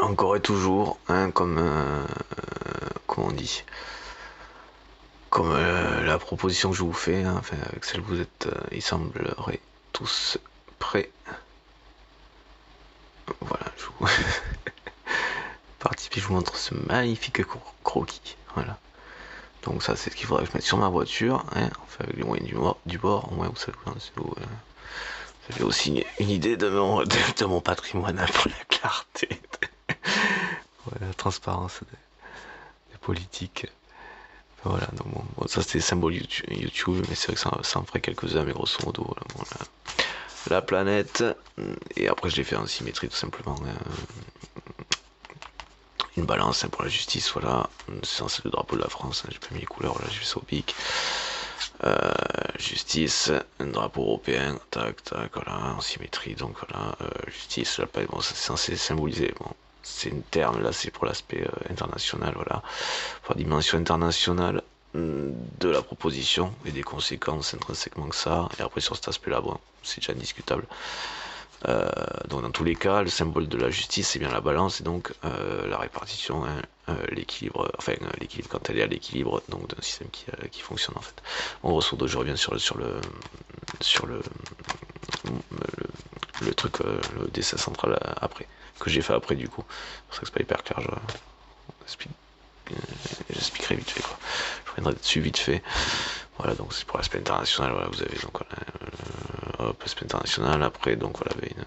encore et toujours, hein, comme on dit, comme la proposition que je vous fais, hein, enfin, avec celle que vous êtes, il semblerait tous prêts. Voilà, je vous montre ce magnifique croquis. Voilà. Donc ça, c'est ce qu'il faudra que je mette sur ma voiture, hein, enfin, avec les moyens du bord, au moins vous avez aussi une idée de mon patrimoine pour la clarté, la transparence des politiques. Voilà, donc bon, ça c'était symbole YouTube, mais c'est vrai que ça en ferait quelques-uns, mais grosso modo, voilà, bon, la planète, et après je l'ai fait en symétrie tout simplement. Une balance, hein, pour la justice, voilà, c'est le drapeau de la France, hein, j'ai pas mis les couleurs, voilà, j'ai fait ça au pic. Justice, un drapeau européen, tac, tac, voilà, en symétrie, donc voilà, justice, la paix, bon, c'est censé symboliser, bon, c'est un terme, là, c'est pour l'aspect international, voilà, pour la dimension internationale de la proposition et des conséquences intrinsèquement que ça, et après sur cet aspect-là, bon, c'est déjà indiscutable. Donc dans tous les cas, le symbole de la justice, c'est bien la balance, et donc la répartition, hein, l'équilibre, enfin l'équilibre quand elle est à l'équilibre, donc d'un système qui fonctionne en fait. En grosso modo, je reviens sur le truc, le dessin central après, que j'ai fait après du coup. C'est pour ça que c'est pas hyper clair, j'expliquerai vite fait quoi. Je reviendrai dessus vite fait. Voilà, donc c'est pour l'aspect international, voilà, vous avez donc voilà, aspect international, après donc voilà, une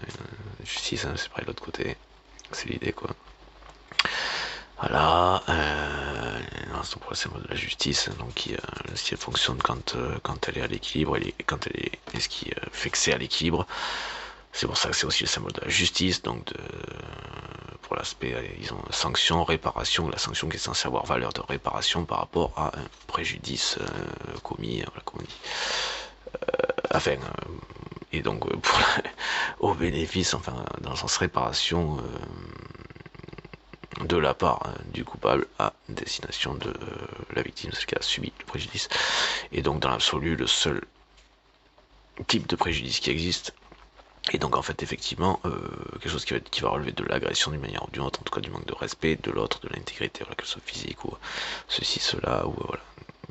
justice, hein, c'est pareil de l'autre côté, c'est l'idée quoi. Voilà, c'est pour le symbole de la justice, donc si elle fonctionne quand elle est à l'équilibre, et quand elle est, ce qui fait que c'est à l'équilibre, c'est pour ça que c'est aussi le symbole de la justice, donc pour l'aspect, ils ont sanction, réparation, la sanction qui est censée avoir valeur de réparation par rapport à un préjudice commis, voilà, comme on dit. Enfin, et donc au bénéfice, enfin, dans le sens réparation de la part du coupable à destination de la victime, celle qui a subi le préjudice. Et donc dans l'absolu, le seul type de préjudice qui existe, et donc en fait effectivement quelque chose qui va relever de l'agression d'une manière ou d'une autre, en tout cas du manque de respect de l'autre, de l'intégrité, voilà, qu'elle soit physique ou ceci, cela, ou voilà,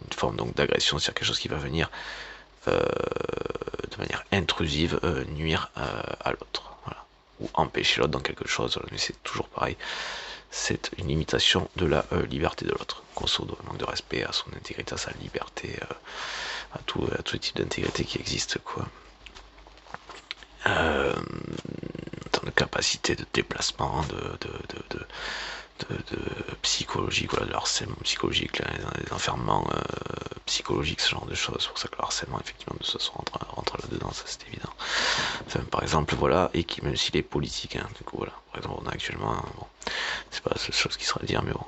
une forme donc d'agression, c'est-à-dire quelque chose qui va venir de manière intrusive nuire à l'autre, voilà, ou empêcher l'autre dans quelque chose, voilà, mais c'est toujours pareil, c'est une limitation de la liberté de l'autre, grosso modo, un manque de respect à son intégrité, à sa liberté, à tout type d'intégrité qui existe, quoi. En termes de capacité de déplacement, de psychologique, voilà, de harcèlement psychologique, là, des enfermements psychologiques, ce genre de choses. C'est pour ça que le harcèlement, effectivement, de ce soit rentre là-dedans, ça c'est évident. Enfin, par exemple, voilà, et qui, même s'il est politique, hein, du coup, voilà, par exemple, on a actuellement, bon, c'est pas la seule chose qui sera à dire, mais bon,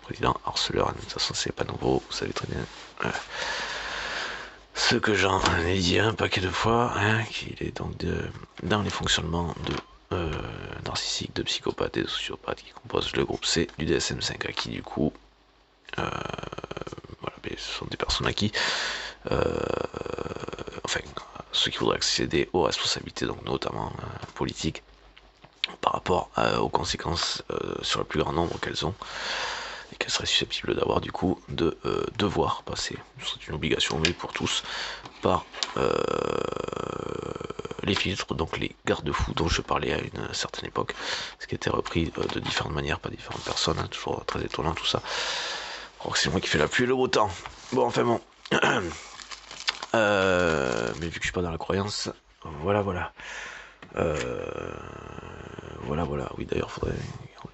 président harceleur, de toute façon, c'est pas nouveau, vous savez très bien. Ce que j'en ai dit un paquet de fois, hein, qu'il est donc dans les fonctionnements de narcissiques, de psychopathes et de sociopathes qui composent le groupe C du DSM-5, à qui du coup, voilà, ce sont des personnes à qui, enfin, ceux qui voudraient accéder aux responsabilités, donc notamment politiques, par rapport aux conséquences sur le plus grand nombre qu'elles ont, et qu'elles seraient susceptibles d'avoir du coup de devoir passer, c'est une obligation mais pour tous, par les filtres, donc les garde-fous dont je parlais à une certaine époque, ce qui était repris de différentes manières, pas différentes personnes, hein, toujours très étonnant tout ça. Oh, c'est moi qui fais la pluie et le beau temps. Bon, enfin bon. Mais vu que je suis pas dans la croyance, voilà, voilà. Voilà, voilà. Oui, d'ailleurs, faudrait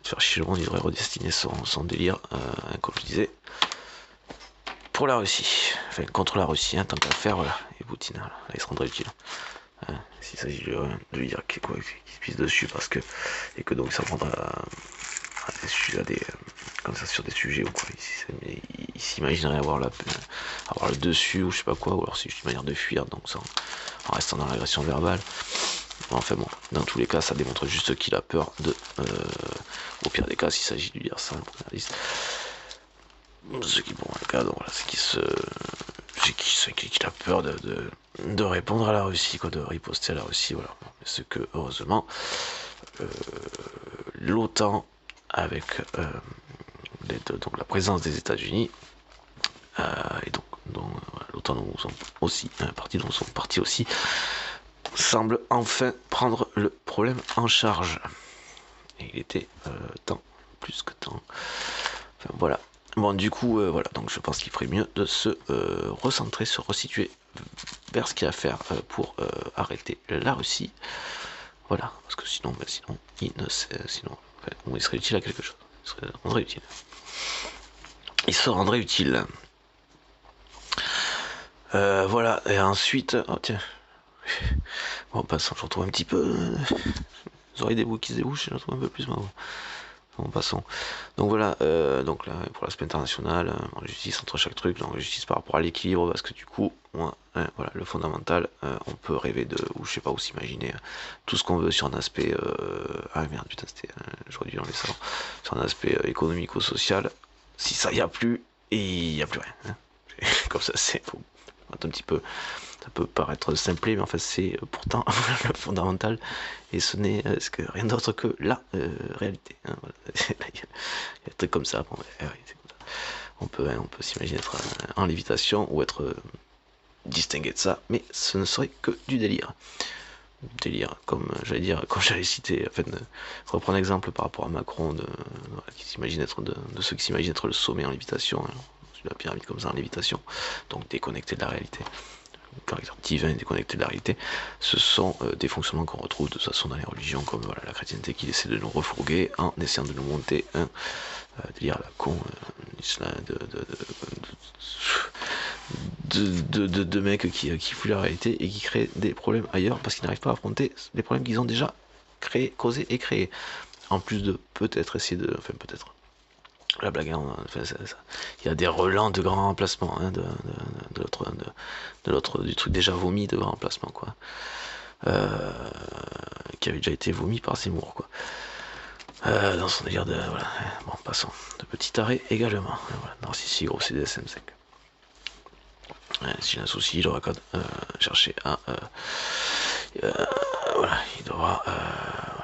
faire chier le monde, il devrait redestiner son délire, comme je disais, pour la Russie. Enfin, contre la Russie, hein, tant qu'à faire, voilà. Et Poutine, voilà. Là, il se rendrait utile. Hein, s'il s'agit de lui dire qu'il se pisse dessus, parce que. Et que donc ça prendra comme ça sur des sujets ou quoi. Il s'imaginerait avoir le dessus ou je sais pas quoi, ou alors c'est juste une manière de fuir, donc ça, en restant dans l'agression verbale. Enfin bon, dans tous les cas, ça démontre juste qu'il a peur au pire des cas, s'il s'agit de lui dire ça, ce qui, bon, le cas, donc voilà, c'est qu'il a peur de répondre à la Russie, quoi, de riposter à la Russie, voilà. Ce que, heureusement, l'OTAN avec donc la présence des États-Unis et donc voilà, l'OTAN dont nous sommes aussi dont nous sommes partis aussi semble enfin prendre le problème en charge. Et il était temps, plus que temps. Enfin voilà. Bon du coup voilà, donc je pense qu'il ferait mieux de se recentrer, se resituer vers ce qu'il y a à faire pour arrêter la Russie. Voilà, parce que sinon, il serait utile à quelque chose. Il se rendrait utile. Voilà, et ensuite, oh tiens, bon, passons, je retrouve un petit peu. Vous aurez des bouts qui se débouchent, je retrouve un peu plus maintenant. Bon, passons. Donc voilà, donc là, pour l'aspect international, justice entre chaque truc, donc justice par rapport à l'équilibre, parce que du coup, moi, voilà, le fondamental, on peut rêver de, ou je sais pas où s'imaginer, tout ce qu'on veut sur un aspect, ah merde, putain, c'était, j'aurais dû enlever ça, sur un aspect économico-social, si ça y a plus, et il y a plus rien. Hein. Comme ça, c'est un petit peu, ça peut paraître simplé, mais en fait c'est pourtant le fondamental, et ce n'est rien d'autre que la réalité. Hein, voilà. Il y a des trucs comme ça, bon, ouais, c'est comme ça. On peut s'imaginer être en lévitation ou être distingué de ça, mais ce ne serait que du délire. Délire, comme j'allais dire, quand j'allais citer, en fait, reprendre un exemple par rapport à Macron, qui s'imagine être de ceux qui s'imaginent être le sommet en lévitation, hein, la pyramide comme ça en lévitation, donc déconnecté de la réalité. Caractère divin et déconnecté de la réalité, ce sont des fonctionnements qu'on retrouve de toute façon dans les religions, comme voilà, la chrétienté qui essaie de nous refourguer en essayant de nous monter un délire à la con, de mecs qui fouillent la réalité et qui créent des problèmes ailleurs parce qu'ils n'arrivent pas à affronter les problèmes qu'ils ont déjà créés, causés et créés. En plus de peut-être essayer de. Enfin, peut-être. La blague, hein, enfin, il y a des relents de grands remplacements hein, de l'autre du truc déjà vomi de grand remplacement quoi, qui avait déjà été vomi par Zemmour quoi, dans son délire de voilà. Bon, passons. De petit arrêt également. Voilà, narcissique gros CDSM5. S'il a un souci, il aura qu'à chercher à voilà, il devra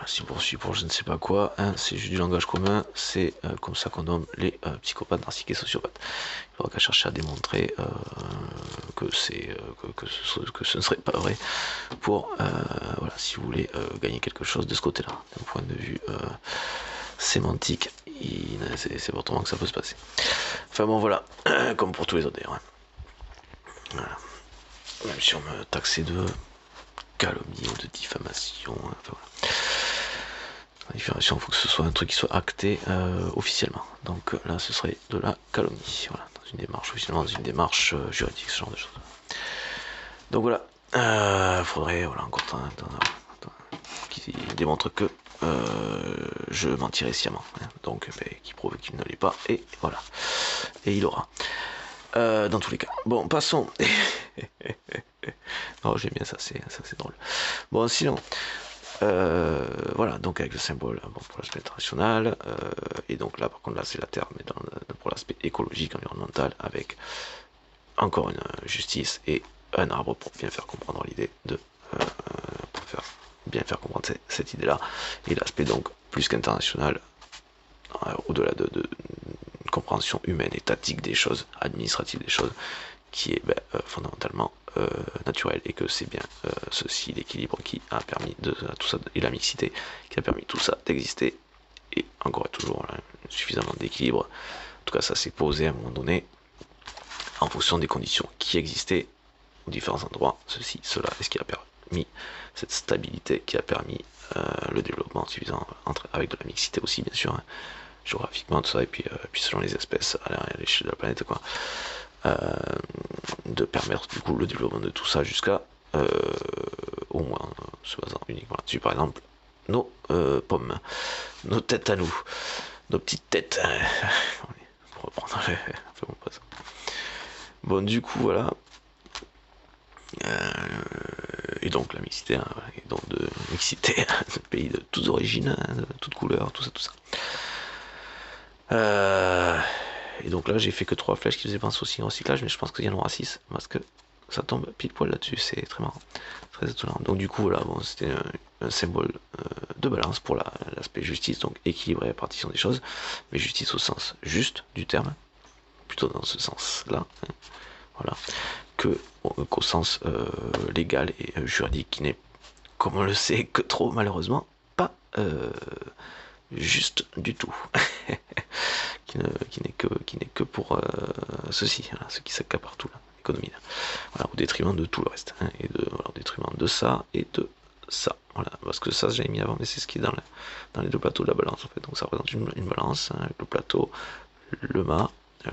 s'il poursuit pour je ne sais pas quoi, hein, c'est juste du langage commun, c'est comme ça qu'on nomme les psychopathes, narcissiques et sociopathes. Il faudra qu'à chercher à démontrer que c'est que ce ne serait pas vrai pour voilà, si vous voulez gagner quelque chose de ce côté-là, d'un point de vue sémantique, c'est autrement que ça peut se passer. Enfin bon voilà, comme pour tous les autres d'ailleurs. Hein. Voilà. Même si on me taxait de calomnie ou de diffamation, hein, enfin, voilà. La diffamation, il faut que ce soit un truc qui soit acté officiellement. Donc là, ce serait de la calomnie. Voilà, dans une démarche officiellement, dans une démarche juridique, ce genre de choses. Donc voilà, faudrait voilà encore qui démontre que je mentirais sciemment. Hein, donc, qui prouve qu'il ne l'est pas. Et voilà. Et il aura. Dans tous les cas. Bon, passons. Oh, j'aime bien ça, c'est drôle. Bon, sinon, voilà, donc avec le symbole bon, pour l'aspect international, et donc là, par contre, là, c'est la Terre, mais pour l'aspect écologique, environnemental, avec encore une justice et un arbre pour bien faire comprendre l'idée de. Pour bien faire comprendre cette idée-là, et l'aspect donc plus qu'international, au-delà de compréhension humaine, étatique des choses, administrative des choses, qui est fondamentalement naturel, et que c'est bien ceci, l'équilibre, qui a permis de tout ça, et la mixité, qui a permis tout ça d'exister, et encore et toujours là, suffisamment d'équilibre. En tout cas, ça s'est posé à un moment donné, en fonction des conditions qui existaient aux différents endroits, ceci, cela, et ce qui a permis cette stabilité, qui a permis le développement suffisant, avec de la mixité aussi, bien sûr, hein, géographiquement, tout ça, et puis selon les espèces à l'échelle de la planète, quoi. De permettre du coup le développement de tout ça jusqu'à au moins se basant uniquement là-dessus, par exemple nos pommes, nos têtes à nous, nos petites têtes, pour reprendre bon du coup voilà, et donc la mixité, hein, et donc de mixité de pays de toutes origines, hein, de toutes couleurs, tout ça. Et donc là, j'ai fait que 3 flèches qui faisaient penser aussi au recyclage, mais je pense qu'il y en aura 6, parce que ça tombe pile poil là-dessus, c'est très marrant. très étonnant. Donc du coup, voilà, bon, c'était un symbole de balance pour l'aspect justice, donc équilibre et répartition des choses, mais justice au sens juste du terme, plutôt dans ce sens-là, hein, voilà, qu'au sens légal et juridique, qui n'est, comme on le sait, que trop malheureusement, pas juste du tout. qui n'est que pour ceci, voilà, ce qui s'accapare tout là, l'économie là. Voilà, au détriment de tout le reste, hein, et au détriment de ça et de ça, voilà, parce que ça j'avais mis avant, mais c'est ce qui est dans les deux plateaux de la balance en fait, donc ça représente une balance, hein, avec le plateau, le mât, le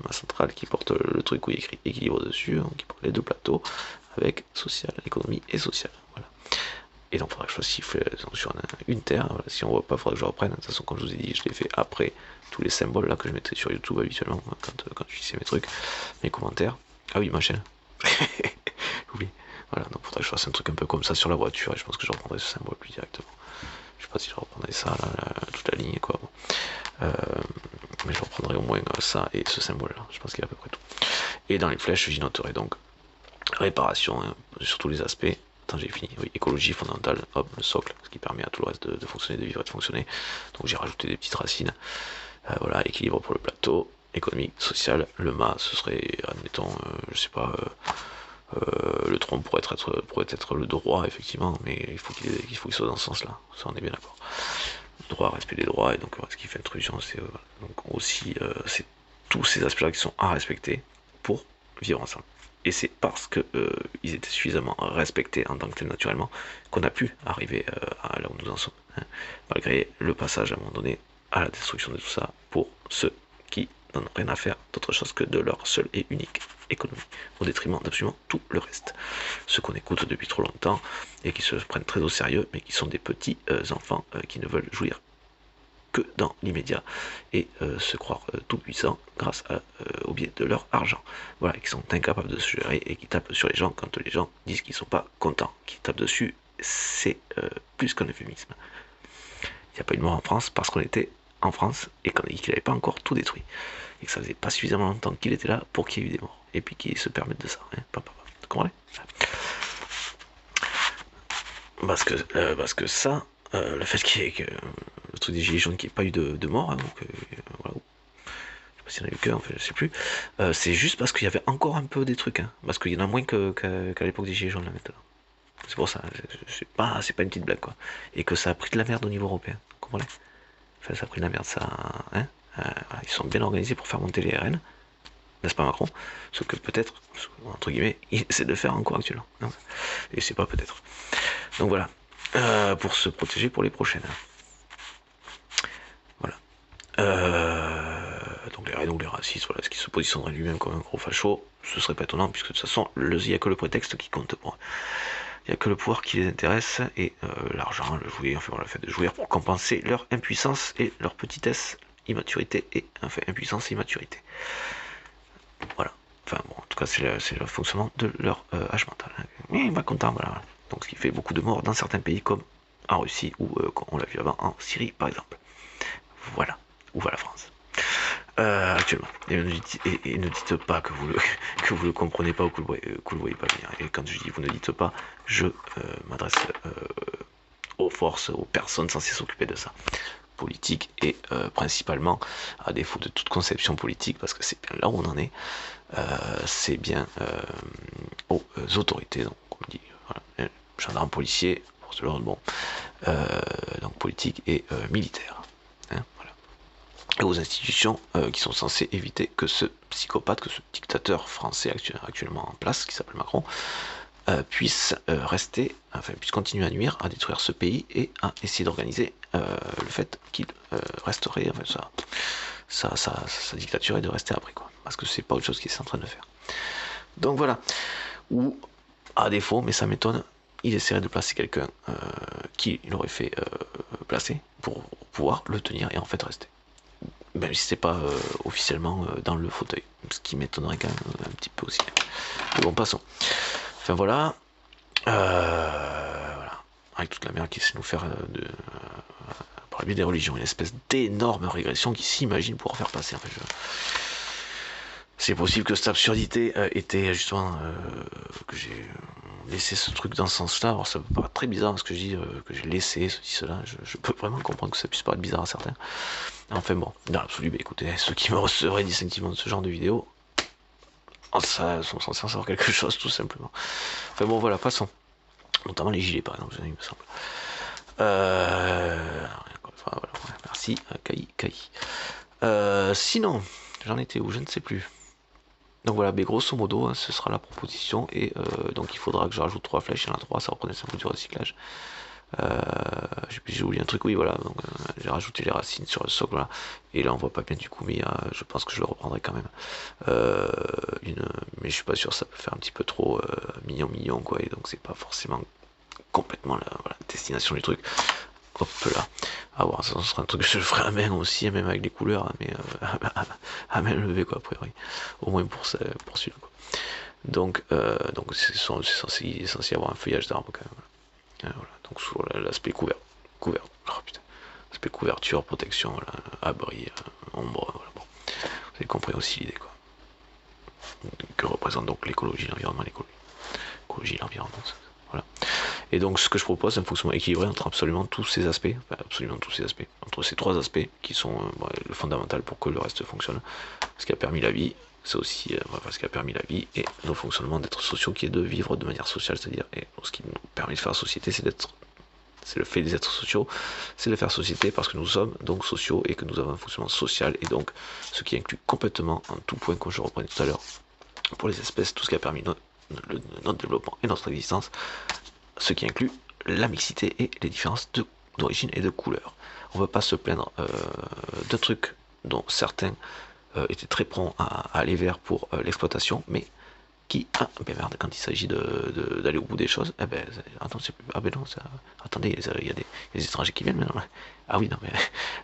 mât central qui porte le truc où il y a écrit équilibre dessus, donc qui porte les deux plateaux, avec social, économie et social, voilà. Et donc il faudra que je fasse siffler sur une terre, voilà. Si on voit pas, il faudra que je reprenne, de toute façon comme je vous ai dit, je l'ai fait après tous les symboles là que je mettrai sur YouTube habituellement, quand je fais mes trucs, mes commentaires. Ah oui, ma chaîne. Oui. Voilà, donc il faudrait que je fasse un truc un peu comme ça sur la voiture, et je pense que je reprendrai ce symbole plus directement. Je sais pas si je reprendrai ça, là, toute la ligne, quoi. Bon. Mais je reprendrai au moins ça et ce symbole là, je pense qu'il y a à peu près tout. Et dans les flèches, j'y noterai donc réparation, hein, sur tous les aspects. Attends, j'ai fini. Oui, écologie fondamentale, hop, le socle, ce qui permet à tout le reste de fonctionner, de vivre et de fonctionner. Donc j'ai rajouté des petites racines. Voilà, équilibre pour le plateau, économique, social. Le mât, ce serait, admettons, je sais pas, le tronc pourrait être le droit, effectivement, mais il faut qu'il soit dans ce sens-là. Ça, on est bien d'accord. Droit, respect des droits, et donc ce qui fait intrusion, c'est donc aussi c'est tous ces aspects-là qui sont à respecter pour vivre ensemble. Et c'est parce que ils étaient suffisamment respectés en tant que tel naturellement qu'on a pu arriver à là où nous en sommes, hein, malgré le passage à un moment donné à la destruction de tout ça pour ceux qui n'en ont rien à faire d'autre chose que de leur seule et unique économie, au détriment d'absolument tout le reste. Ceux qu'on écoute depuis trop longtemps et qui se prennent très au sérieux, mais qui sont des petits enfants qui ne veulent jouir que dans l'immédiat et se croire tout puissants grâce au biais de leur argent. Voilà, qui sont incapables de se gérer et qui tapent sur les gens quand les gens disent qu'ils sont pas contents. Qui tapent dessus, c'est plus qu'un euphémisme. Il n'y a pas eu de mort en France parce qu'on était en France et qu'il n'avait pas encore tout détruit. Et que ça faisait pas suffisamment longtemps qu'il était là pour qu'il y ait eu des morts. Et puis qu'ils se permettent de ça. Hein. Vous comprenez ? Parce que ça, le fait qu'il y ait le truc des gilets jaunes, qu'il n'y ait pas eu de mort, hein, donc, voilà. Je sais pas s'il y en a eu qu'un, en fait, je sais plus. C'est juste parce qu'il y avait encore un peu des trucs, hein, parce qu'il y en a moins qu'à l'époque des gilets jaunes là maintenant. C'est pour ça, c'est pas une petite blague quoi. Et que ça a pris de la merde au niveau européen, vous comprenez ? Enfin, ça a pris de la merde, ça, hein. Voilà, ils sont bien organisés pour faire monter les RN, n'est-ce pas Macron ? Ce que peut-être, entre guillemets, il essaie de faire encore actuellement. Non, et c'est pas peut-être. Donc voilà, pour se protéger pour les prochaines. Voilà. Donc les racistes, voilà, ce qui se positionnerait lui-même comme un gros facho, ce serait pas étonnant, puisque de toute façon, il n'y a que le prétexte qui compte pour eux. Il n'y a que le pouvoir qui les intéresse, et l'argent, le jouer, enfin voilà, le fait de jouir pour compenser leur impuissance et leur petitesse, immaturité, et enfin impuissance et immaturité. Voilà. Enfin bon, en tout cas, c'est le fonctionnement de leur âge mental. Hein. Mais pas content, voilà. Donc ce qui fait beaucoup de morts dans certains pays comme en Russie, ou on l'a vu avant en Syrie par exemple. Voilà. Ou va la France. Actuellement. Et ne dites pas que vous le comprenez pas ou que vous le voyez pas venir. Et quand je dis vous ne dites pas, je m'adresse aux forces, aux personnes censées s'occuper de ça. Politique et principalement, à défaut de toute conception politique, parce que c'est bien là où on en est, c'est bien aux autorités, donc comme dit, voilà, gendarmes, policiers, forces de l'ordre, bon, donc politique et militaire. Hein, voilà. Et aux institutions qui sont censées éviter que ce psychopathe, que ce dictateur français actuellement en place, qui s'appelle Macron, puisse continuer à nuire, à détruire ce pays et à essayer d'organiser le fait qu'il resterait, enfin, sa dictature et de rester après, quoi. Parce que c'est pas autre chose qu'il est en train de faire. Donc voilà. Ou, à défaut, mais ça m'étonne, il essaierait de placer quelqu'un qui l'aurait fait placer pour pouvoir le tenir et en fait rester. Même si c'est pas officiellement dans le fauteuil. Ce qui m'étonnerait quand même un petit peu aussi. Mais bon, passons. Enfin voilà. Voilà. Avec toute la merde qui essaie de nous faire par le biais des religions, une espèce d'énorme régression qui s'imagine pouvoir faire passer. En fait, c'est possible que cette absurdité était justement que j'ai laissé ce truc dans ce sens-là. Alors ça peut paraître très bizarre ce que je dis, que j'ai laissé ceci, cela. Je peux vraiment comprendre que ça puisse paraître bizarre à certains. Enfin bon, dans l'absolu, bah, écoutez, ceux qui me recevraient distinctivement de ce genre de vidéo, ça sont censés en savoir quelque chose tout simplement. Enfin bon, voilà, passons. Notamment les gilets par exemple, il me semble. Voilà, merci, Kai. Sinon, j'en étais où, je ne sais plus. Donc voilà, mais grosso modo, hein, ce sera la proposition, et donc il faudra que je rajoute 3 flèches, il y en a 3, ça reconnaît un peu du recyclage. J'ai oublié un truc, oui voilà, donc j'ai rajouté les racines sur le socle, là, et là on voit pas bien du coup, mais je pense que je le reprendrai quand même. Mais je suis pas sûr, ça peut faire un petit peu trop mignon quoi, et donc c'est pas forcément complètement la destination du truc. Hop là, à voir, ça sera un truc que je ferai à main aussi, même avec les couleurs, hein, mais à main levée quoi, a priori, au moins pour celui-là quoi. Donc c'est censé avoir un feuillage d'arbre quand même. Voilà. Donc sur l'aspect couvert, oh putain, aspect couverture, protection, voilà, abri, ombre, voilà, bon. Vous avez compris aussi l'idée quoi. Que représente donc l'écologie, l'environnement, l'écologie, l'environnement, voilà. Et donc ce que je propose, c'est un fonctionnement équilibré entre absolument tous ces aspects, entre ces 3 aspects qui sont le fondamental pour que le reste fonctionne. Ce qui a permis la vie, c'est aussi ce qui a permis la vie et nos fonctionnements d'être sociaux, qui est de vivre de manière sociale, c'est-à-dire, et ce qui nous permet de faire société, c'est le fait des êtres sociaux, c'est de faire société parce que nous sommes donc sociaux et que nous avons un fonctionnement social, et donc ce qui inclut complètement en tout point, comme je reprenais tout à l'heure, pour les espèces, tout ce qui a permis notre développement et notre existence, ce qui inclut la mixité et les différences d'origine et de couleur. On ne va pas se plaindre de trucs dont certains étaient très prompts à aller vers pour l'exploitation, mais qui, merde, quand il s'agit d'aller au bout des choses, attendez, il y a des étrangers qui viennent maintenant. Ah oui, non, mais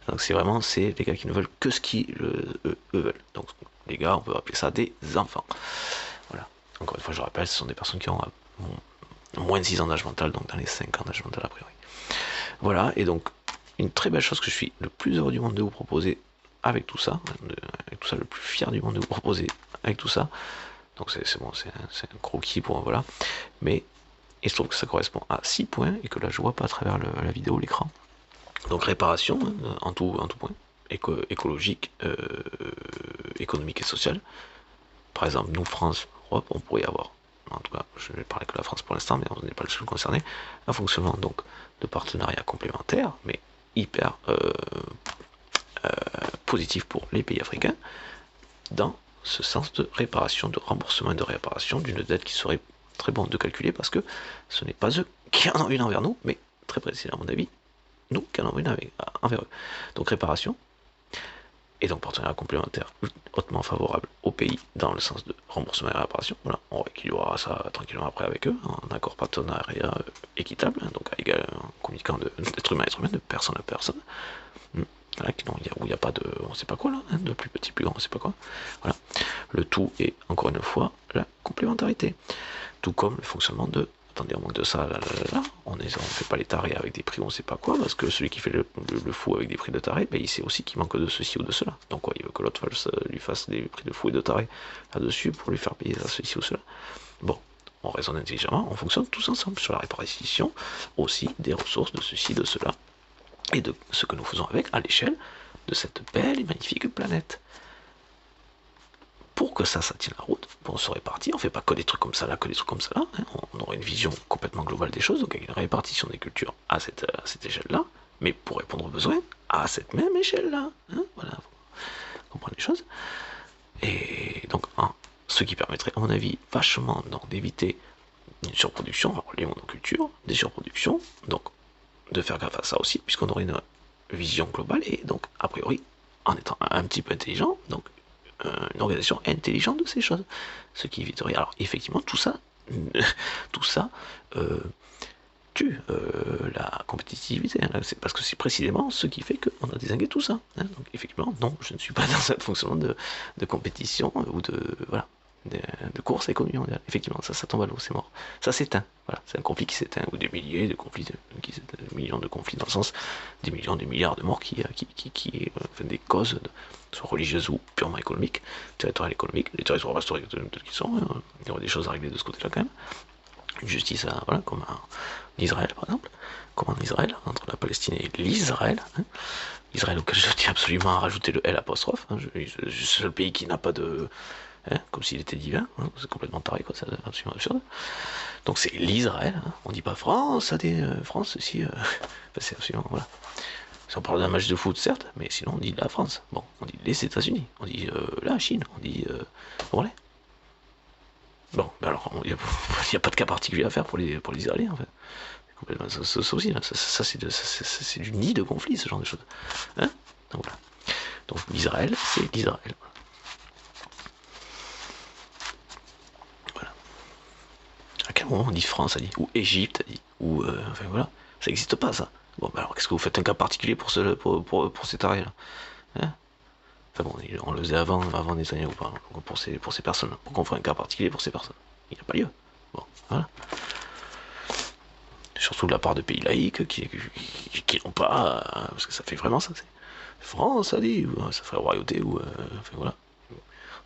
donc c'est les gars qui ne veulent que ce qu'ils eux veulent. Donc les gars, on peut appeler ça des enfants. Voilà. Encore une fois, je rappelle, ce sont des personnes qui ont moins de 6 ans d'âge mental, donc dans les 5 ans d'âge mental a priori. Voilà, et donc une très belle chose que je suis le plus heureux du monde de vous proposer avec tout ça, le plus fier du monde de vous proposer avec tout ça. Donc c'est bon, c'est un croquis pour voilà. Mais il se trouve que ça correspond à 6 points, et que là je vois pas à travers la vidéo, l'écran. Donc réparation, en tout point, écologique, économique et social. Par exemple, nous, France, Europe, on pourrait avoir, en tout cas, je ne vais parler que de la France pour l'instant, mais on n'est pas le seul concerné, un fonctionnement donc de partenariat complémentaire, mais hyper positif pour les pays africains, dans ce sens de réparation, de remboursement et de réparation d'une dette qui serait très bon de calculer, parce que ce n'est pas eux qui en ont une envers nous, mais très précisément à mon avis, nous qui en avons une envers eux. Donc réparation, et donc partenariat complémentaire hautement favorable au pays dans le sens de remboursement et réparation. Voilà, on rééquilibrera ça tranquillement après avec eux, en accord partenariat équitable, donc à égal, en communiquant d'être humain à être humain, de personne à personne. Voilà, où il n'y a pas de, on sait pas quoi là, de plus petit, plus grand, on sait pas quoi. Voilà, le tout est encore une fois la complémentarité, tout comme le fonctionnement de, attendez, on manque de ça, on fait pas les tarés avec des prix on sait pas quoi, parce que celui qui fait le fou avec des prix de taré, ben, il sait aussi qu'il manque de ceci ou de cela. Donc quoi, il veut que l'autre lui fasse des prix de fou et de taré là-dessus pour lui faire payer ça, ceci ou cela. Bon, on raisonne intelligemment, on fonctionne tous ensemble sur la répartition aussi des ressources de ceci, de cela, et de ce que nous faisons avec à l'échelle de cette belle et magnifique planète. Pour que ça tienne la route, on se répartit, on fait pas que des trucs comme ça là, hein, on aurait une vision complètement globale des choses, donc avec une répartition des cultures à cette échelle-là, mais pour répondre aux besoins à cette même échelle-là. Hein, voilà, vous comprenez les choses. Et donc, ce qui permettrait, à mon avis, vachement d'éviter une surproduction, alors les monocultures, des surproductions, donc de faire gaffe à ça aussi, puisqu'on aurait une vision globale, et donc, a priori, en étant un petit peu intelligent, donc une organisation intelligente de ces choses, ce qui éviterait, alors effectivement, tout ça tue la compétitivité, hein, c'est parce que c'est précisément ce qui fait qu'on a désingué tout ça, hein. Donc effectivement, non, je ne suis pas dans un fonctionnement de compétition ou de course à l'économie mondiale. Effectivement, ça tombe à l'eau, c'est mort. Ça s'éteint. Voilà, c'est un conflit qui s'éteint, ou des milliers de conflits, des millions de conflits dans le sens des millions, des milliards de morts qui des causes, soit religieuses ou purement économiques, territoriales économiques. Les territoires resteraient tels qu'ils sont, il y aurait des choses à régler de ce côté-là quand même. une justice, voilà, comme en Israël par exemple, comme en Israël, entre la Palestine et l'Israël. Hein. Israël auquel je tiens absolument à rajouter le L apostrophe. Hein. C'est le seul pays qui n'a pas de... Hein, comme s'il était divin, hein. C'est complètement taré, quoi, c'est absolument absurde. Donc c'est l'Israël, hein. On dit pas France, ça dit France, si... enfin, c'est absolument... Voilà. Si on parle d'un match de foot, certes, mais sinon on dit la France. Bon, on dit les États-Unis, on dit la Chine, on dit... voilà. Bon, ben alors, il n'y a pas de cas particulier à faire pour les Israéliens, en fait. Complètement, ça aussi, là, ça c'est du nid de conflit, ce genre de choses. Hein. Donc voilà. Donc l'Israël, c'est l'Israël. Voilà. À quel moment on dit France, a dit, ou Égypte, a dit, ou enfin voilà, ça n'existe pas ça. Bon, bah alors qu'est-ce que vous faites un cas particulier pour cet arrêt-là, hein. Enfin bon, on le faisait avant Netanyahu, pas pour ces personnes. Pourquoi on ferait un cas particulier pour ces personnes? Il n'y a pas lieu. Bon, voilà. Surtout de la part de pays laïcs qui n'ont pas, parce que ça fait vraiment ça. France, ça dit, ça ferait royauté, ou enfin voilà.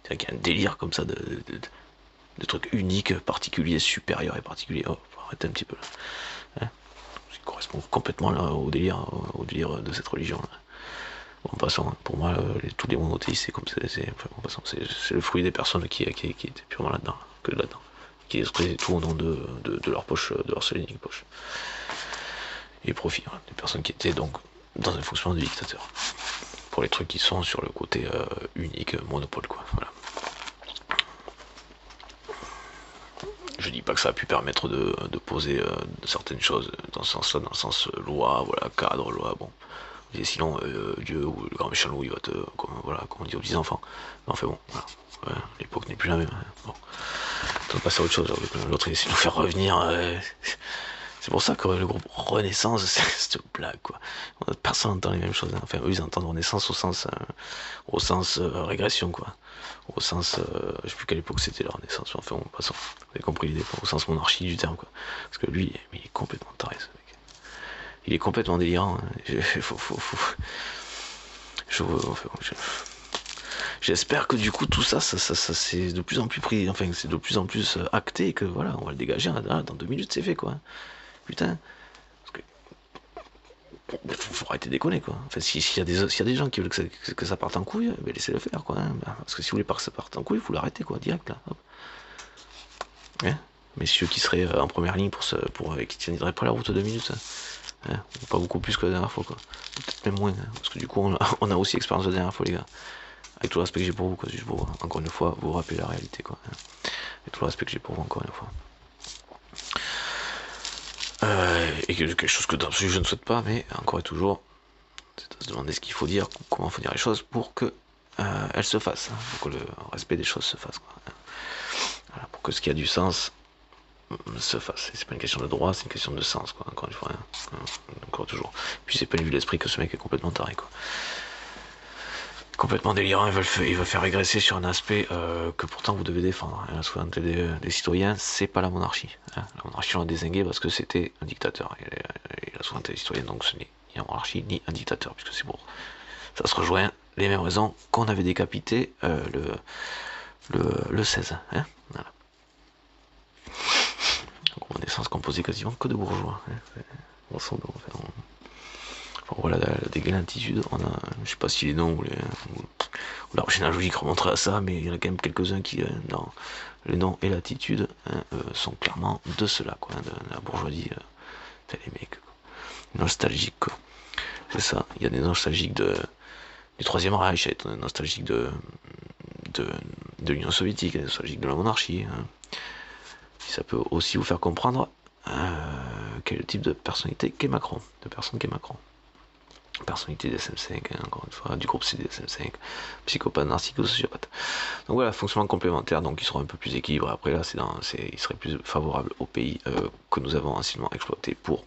C'est qu'il y a un délire comme ça de trucs uniques, particuliers, supérieurs et particuliers. Oh, faut arrêter un petit peu là. Hein, ça correspond complètement là, au délire de cette religion. Là. Bon, en passant, hein, pour moi, tous les monothéistes, c'est comme enfin, c'est le fruit des personnes qui étaient purement là-dedans, que là-dedans, qui exprimaient tout au nom de leur poche, de leur seule et unique poche. Et profit, hein, des personnes qui étaient donc dans un fonctionnement de dictateur. Pour les trucs qui sont sur le côté unique, monopole, quoi. Voilà. Je dis pas que ça a pu permettre de poser certaines choses dans ce sens-là, dans le sens loi, voilà, cadre, loi, bon. Et sinon, Dieu ou le grand méchant loup, il va voilà, comme on dit aux petits enfants. Mais enfin bon, voilà. Ouais, l'époque n'est plus la même. Hein. Bon. On va passer à autre chose. L'autre essaie de nous faire revenir. C'est pour ça que le groupe Renaissance, c'est cette blague, quoi. Personne n'entend les mêmes choses. Hein. Enfin, eux, ils entendent Renaissance au sens régression, quoi. Au sens, je sais plus quelle époque c'était la Renaissance. Enfin, bon, passons. Vous avez compris l'idée, quoi. Au sens monarchie du terme, quoi. Parce que lui, il est complètement taré, ce mec. Il est complètement délirant. Hein. J'espère que du coup tout ça c'est de plus en plus pris, enfin c'est de plus en plus acté et que voilà, on va le dégager dans 2 minutes, c'est fait quoi. Putain, parce que faut arrêter de déconner quoi. Enfin s'il y a des gens qui veulent que ça parte en couille, ben laissez-le faire quoi. Hein. Parce que si vous voulez pas que ça parte en couille, il faut l'arrêter quoi, direct là. Hop. Hein, messieurs qui seraient en première ligne qui tiendraient pas la route 2 minutes. Hein. Hein, pas beaucoup plus que la dernière fois quoi. Peut-être même moins, hein, parce que du coup on a aussi expérience de la dernière fois les gars. Avec tout le respect que j'ai pour vous, quoi, juste pour encore une fois vous rappeler la réalité quoi. Hein. Avec tout le respect que j'ai pour vous encore une fois. Et quelque chose que je ne souhaite pas, mais encore et toujours, c'est à se demander ce qu'il faut dire, comment il faut dire les choses pour que elles se fassent, hein, pour que le respect des choses se fasse. Quoi, hein. Voilà, pour que ce qui a du sens se fasse. C'est pas une question de droit, c'est une question de sens, quoi, encore une fois. Hein, encore toujours. Puis c'est pas une vue d'esprit que ce mec est complètement taré, quoi. Complètement délirant, il veut faire régresser sur un aspect que pourtant vous devez défendre. Hein. La souveraineté des citoyens, c'est pas la monarchie. Hein. La monarchie, on l'a désingué parce que c'était un dictateur. Et la souveraineté des citoyens, donc ce n'est ni la monarchie ni un dictateur, puisque c'est pour ça se rejoint les mêmes raisons qu'on avait décapité le 16. Hein. Voilà. Donc on est sans composé quasiment que de bourgeois. Hein. Enfin, voilà la dégainatitude. On a, je sais pas si les noms ou la généalogique remonterait à ça, mais il y en a quand même quelques-uns qui, dans les noms et l'attitude, hein, sont clairement de cela, quoi, hein, de la bourgeoisie. Les mecs, quoi. Nostalgiques, quoi. C'est ça. Il y a des nostalgiques du Troisième Reich, il y a des nostalgiques de l'Union soviétique, des nostalgiques de la monarchie. Hein. Ça peut aussi vous faire comprendre quel est le type de personnalité qu'est Macron, de personne qu'est Macron. Personnalité des SM5, hein, encore une fois, du groupe CD SM5, psychopathe, narcissique, sociopathe. Donc voilà, fonctionnement complémentaire, donc ils seront un peu plus équilibrés. Après là, il serait plus favorable au pays que nous avons anciennement exploité pour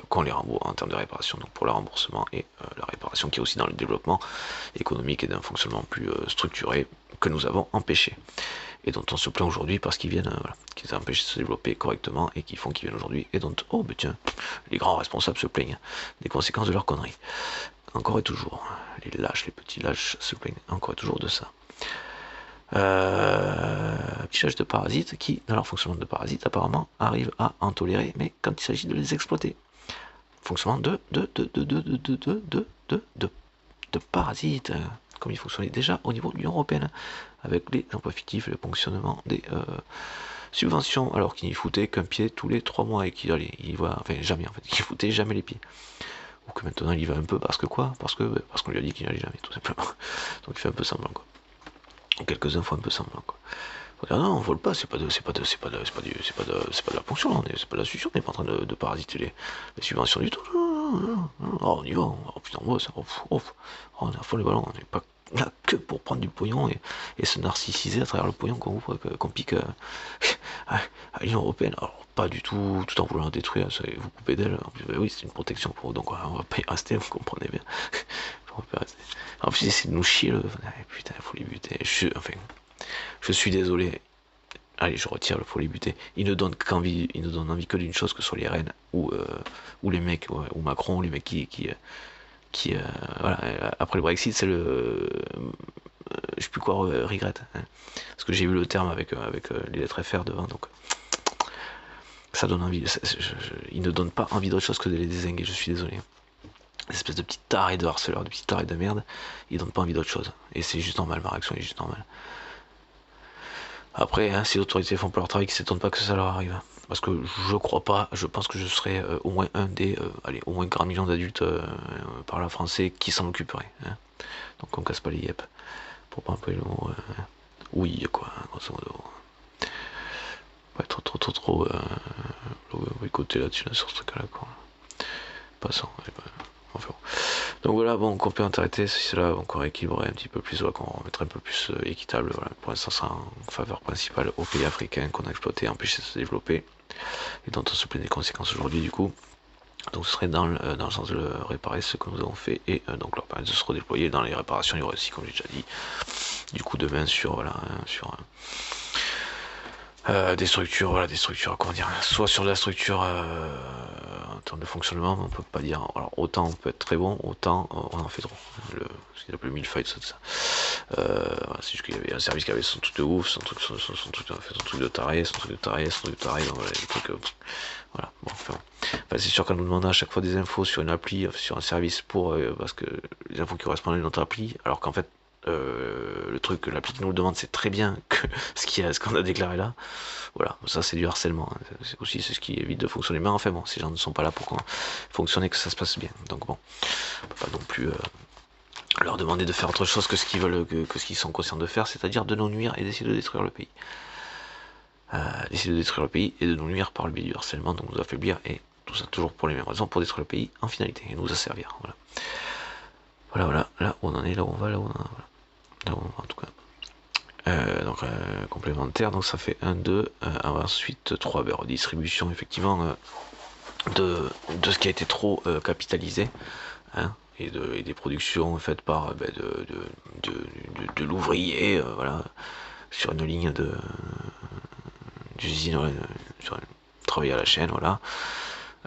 qu'on les rembourse en termes de réparation, donc pour le remboursement et la réparation qui est aussi dans le développement économique et d'un fonctionnement plus structuré que nous avons empêché. Et dont on se plaint aujourd'hui parce qu'ils viennent, qui les empêchent de se développer correctement et qui font qu'ils viennent aujourd'hui et dont, oh ben tiens, les grands responsables se plaignent des conséquences de leurs conneries. Encore et toujours, les petits lâches se plaignent encore et toujours de ça. Pigeage de parasites qui, dans leur fonctionnement de parasites, apparemment arrivent à en tolérer, mais quand il s'agit de les exploiter. Fonctionnement de parasites, comme il fonctionnait déjà au niveau de l'Union Européenne, avec les emplois fictifs et le fonctionnement des subventions, alors qu'il n'y foutait qu'un pied tous les 3 mois et qu'il allait, il voit, enfin jamais en fait, qu'il foutait jamais les pieds. Ou que maintenant il y va un peu parce que quoi, parce qu'on lui a dit qu'il n'allait jamais, tout simplement. Donc il fait un peu semblant quoi. Quelques-uns font un peu semblant quoi. Regarde, non, on vole pas, c'est pas de la ponction, c'est pas de la succion, on n'est pas en train de parasiter les subventions du tout. Oh, on y va, oh putain, on bosse, on est à fond les ballons, on n'est pas là que pour prendre du pognon et se narcissiser à travers le pognon qu'on pique à l'Union Européenne. Alors, pas du tout, tout en voulant la détruire, vous couper d'elle. En plus, bah oui, c'est une protection pour vous, donc on va pas y rester, vous comprenez bien. On va pas rester. En plus, c'est de nous chier, putain, il faut les buter. Je suis désolé. Allez, je retire le faut les buter. Il ne donne envie que d'une chose, que ce soit les reines ou les mecs, ouais, ou Macron, les mecs voilà. Après le Brexit, c'est je sais plus quoi, regrette. Hein. Parce que j'ai vu le terme avec les lettres FR devant, donc ça donne envie. Il ne donne pas envie d'autre chose que de les désinguer, je suis désolé. Des espèces de petits tarés de harceleurs, de petits tarés de merde, ils donnent pas envie d'autre chose. Et c'est juste normal, ma réaction est juste normale. Après, hein, si les autorités font pas leur travail, qu'ils ne s'étonnent pas que ça leur arrive. Parce que je crois pas, je pense que je serais au moins un des, au moins 40 millions d'adultes par là français qui s'en occuperaient. Hein. Donc on casse pas les yep. Pour pas employer le mot. Oui, quoi, grosso modo. Ouais, trop boycotter là-dessus, là, sur ce truc-là, quoi. Passons. Enfin, bon. Donc voilà, bon, complémentarité, si cela encore équilibré un petit peu plus, voilà, qu'on remettrait un peu plus équitable. Voilà. Pour l'instant, c'est en faveur principale aux pays africains qu'on a exploité, empêché de se développer, et dont on se plaint des conséquences aujourd'hui, du coup. Donc ce serait dans le sens de réparer ce que nous avons fait, et donc leur permettre de se redéployer dans les réparations. Il y aura aussi, comme j'ai déjà dit, du coup demain sur, voilà, sur des structures, comment dire, soit sur la structure en termes de fonctionnement, on peut pas dire, alors autant on peut être très bon, autant on en fait trop, ce qu'il appelle millefeuille, tout ça. Voilà, c'est juste qu'il y avait un service qui avait son truc de ouf, son truc de taré, donc voilà, des trucs, voilà, bon, enfin, c'est sûr qu'on nous demande à chaque fois des infos sur une appli, sur un service parce que les infos qui correspondent à notre appli, alors qu'en fait, le truc que l'appli nous le demande, c'est très bien que ce qu'on a déclaré là. Voilà, ça c'est du harcèlement. Hein. C'est aussi ce qui évite de fonctionner. Mais enfin bon, ces gens ne sont pas là pour fonctionner, que ça se passe bien. Donc bon, on peut pas non plus leur demander de faire autre chose que ce qu'ils veulent, que ce qu'ils sont conscients de faire, c'est-à-dire de nous nuire et d'essayer de détruire le pays. D'essayer de détruire le pays et de nous nuire par le biais du harcèlement, donc nous affaiblir, et tout ça toujours pour les mêmes raisons, pour détruire le pays en finalité et nous asservir. Voilà, là où on en est, là où on va, là où on en est. Voilà. En tout cas. Donc complémentaire, donc ça fait 1, 2, ensuite 3, redistribution effectivement de ce qui a été trop capitalisé, hein, et des productions faites par de l'ouvrier, voilà, sur une ligne d'usine, ouais, travailler à la chaîne, voilà.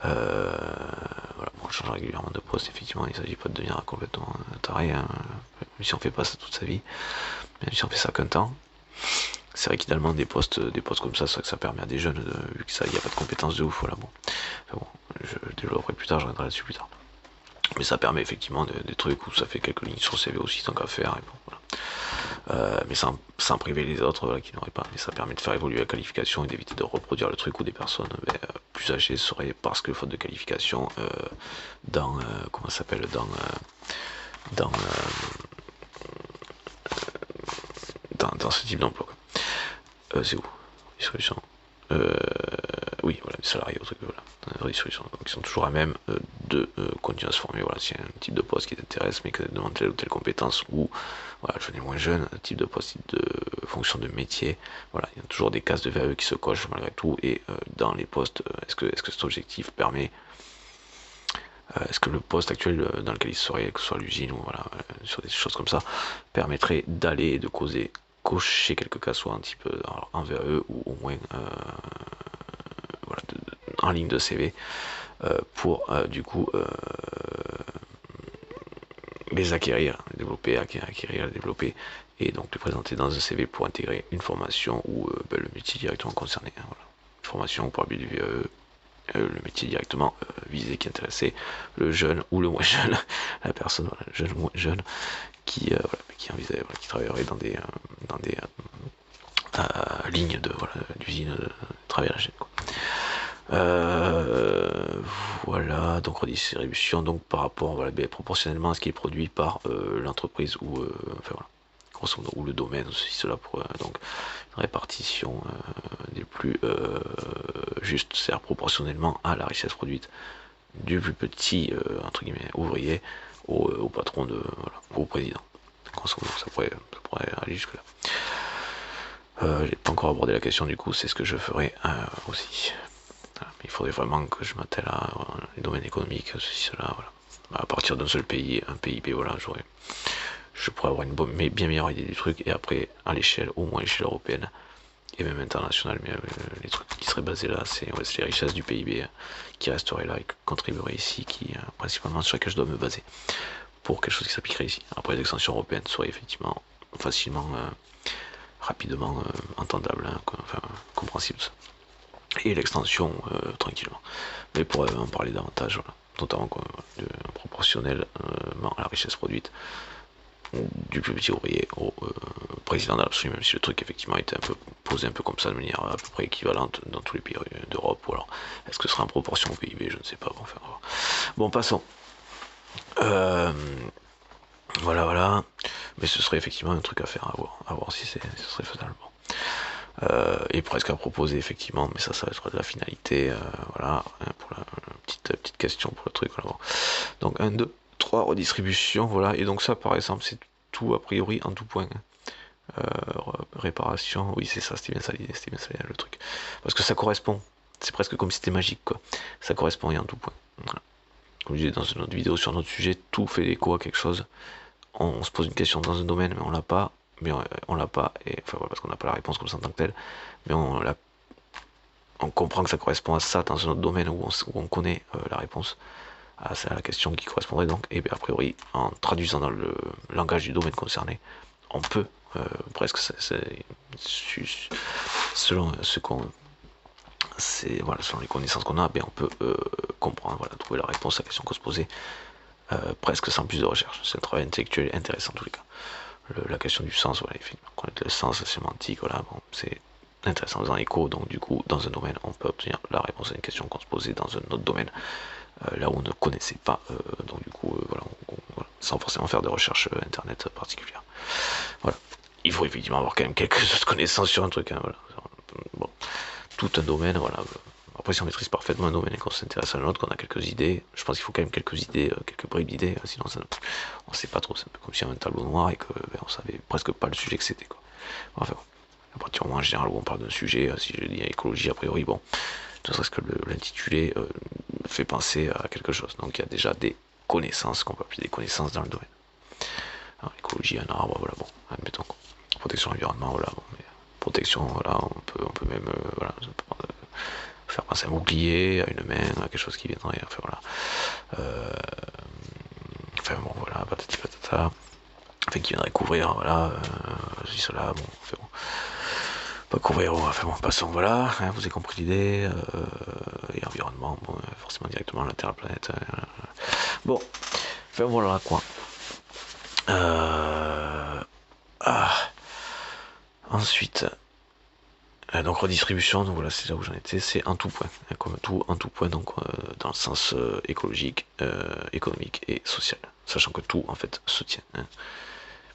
Voilà, bon, on change régulièrement de poste, effectivement, il ne s'agit pas de devenir complètement taré, hein, même si on fait pas ça toute sa vie, même si on fait ça qu'un temps. C'est vrai qu'idéalement des postes comme ça, c'est vrai que ça permet à des jeunes, vu que ça, il n'y a pas de compétences de ouf, voilà, bon. Enfin bon, je développerai plus tard, je reviendrai là-dessus plus tard. Mais ça permet effectivement des trucs où ça fait quelques lignes sur le CV aussi, tant qu'à faire, et bon, voilà. Mais sans priver les autres, voilà, qui n'auraient pas. Mais ça permet de faire évoluer la qualification et d'éviter de reproduire le truc où des personnes plus âgées seraient, parce que faute de qualification, dans, comment ça s'appelle, dans ce type d'emploi. C'est où les solutions oui, voilà, les salariés au truc, voilà, les solutions, donc ils sont toujours à même de continuer à se former. Voilà, s'il y a un type de poste qui t'intéresse, mais que tu demandes telle ou telle compétence, ou voilà, jeune et moins jeune, type de poste, type de fonction de métier, voilà, il y a toujours des cases de VAE qui se cochent malgré tout, et dans les postes, est-ce que cet objectif permet, est-ce que le poste actuel dans lequel il serait, que ce soit l'usine ou voilà, sur des choses comme ça, permettrait d'aller et de cocher quelques cas, soit un petit peu en VAE ou au moins voilà, en ligne de CV pour du coup les acquérir, les développer, les développer et donc le présenter dans un CV pour intégrer une formation ou le métier directement concerné. Hein, voilà. Une formation pour habiller le métier directement visé, qui intéressait le jeune ou le moins jeune, la personne, voilà, jeune ou moins jeune, qui travaillerait dans des lignes de d'usine de travail à la chaîne, quoi. Voilà, donc redistribution, donc par rapport, proportionnellement à ce qui est produit par l'entreprise ou enfin voilà, grosso modo, ou le domaine, ceci cela, pour donc une répartition des plus juste, c'est-à-dire proportionnellement à la richesse produite, du plus petit entre guillemets ouvrier au patron au président. Grosso modo, ça pourrait aller jusque là. J'ai pas encore abordé la question, du coup c'est ce que je ferai aussi. Voilà. Il faudrait vraiment que je m'attelle à les domaines économiques, ceci, cela, voilà. À partir d'un seul pays, un PIB, voilà, je pourrais avoir une bien meilleure idée du truc, et après, à l'échelle, au moins à l'échelle européenne, et même internationale, mais les trucs qui seraient basés là, c'est les richesses du PIB qui resteraient là et qui contribueraient ici, principalement sur lesquelles je dois me baser, pour quelque chose qui s'appliquerait ici. Après, les extensions européennes seraient effectivement facilement, rapidement entendables, hein, enfin, compréhensibles, et l'extension tranquillement. Mais pour en parler davantage, voilà, notamment proportionnellement à la richesse produite, du plus petit ouvrier au président de l'absolu, même si le truc effectivement était un peu posé un peu comme ça, de manière à peu près équivalente dans tous les pays d'Europe, ou alors est-ce que ce sera en proportion au PIB, je ne sais pas. Bon, passons. Voilà, mais ce serait effectivement un truc à faire, à voir si ce serait faisable. Et presque à proposer effectivement, mais ça va être de la finalité, voilà, hein, pour la petite question pour le truc. Voilà. Donc 1, 2, 3 redistributions, voilà, et donc ça par exemple c'est tout a priori en tout point. Réparation, oui c'est ça, c'était bien ça l'idée, le truc. Parce que ça correspond, c'est presque comme si c'était magique, quoi. Ça correspond et en tout point. Voilà. Comme je disais dans une autre vidéo sur notre sujet, tout fait écho à quelque chose. On se pose une question dans un domaine, mais on l'a pas, et enfin voilà, parce qu'on n'a pas la réponse comme ça en tant que telle, mais on comprend que ça correspond à ça dans un autre domaine où on connaît la réponse à la question qui correspondrait donc, et bien a priori, en traduisant dans le langage du domaine concerné, on peut presque, selon selon les connaissances qu'on a, bien on peut comprendre, voilà, trouver la réponse à la question qu'on se posait, presque sans plus de recherche. C'est un travail intellectuel intéressant en tous les cas. La question du sens, voilà, effectivement, connaître le sens, la sémantique, voilà, bon, c'est intéressant dans l'écho, donc du coup, dans un domaine, on peut obtenir la réponse à une question qu'on se posait dans un autre domaine, là où on ne connaissait pas, donc du coup, voilà, sans forcément faire de recherche internet particulière. Voilà. Il faut effectivement avoir quand même quelques connaissances sur un truc, hein, voilà. Bon, tout un domaine, voilà. Après, si on maîtrise parfaitement un domaine et qu'on s'intéresse à un autre, qu'on a quelques idées, je pense qu'il faut quand même quelques idées, quelques bribes d'idées, sinon on sait pas trop. C'est un peu comme si on avait un tableau noir et que on savait presque pas le sujet que c'était, quoi. Enfin, à partir du moment en général où on parle d'un sujet, si je dis écologie, a priori, bon, ne serait-ce que l'intitulé fait penser à quelque chose. Donc il y a déjà des connaissances, qu'on peut appeler des connaissances dans le domaine. Alors, l'écologie, un arbre, voilà, bon, admettons. Protection de l'environnement, voilà, bon, mais protection, voilà, on peut même, voilà, faire penser à un bouclier, à une main, à quelque chose qui viendrait, enfin voilà. Enfin bon, voilà, patati patata. Enfin, qui viendrait couvrir, voilà, ceci, cela, bon, enfin bon. Pas couvrir, enfin bon, passons, voilà, hein, vous avez compris l'idée, et environnement, bon, forcément directement la Terre, la planète. Bon, enfin voilà quoi. Ensuite, donc redistribution, donc voilà, c'est là où j'en étais, c'est en tout point, hein, comme tout en tout point, donc dans le sens écologique, économique et social, sachant que tout en fait se tient, hein,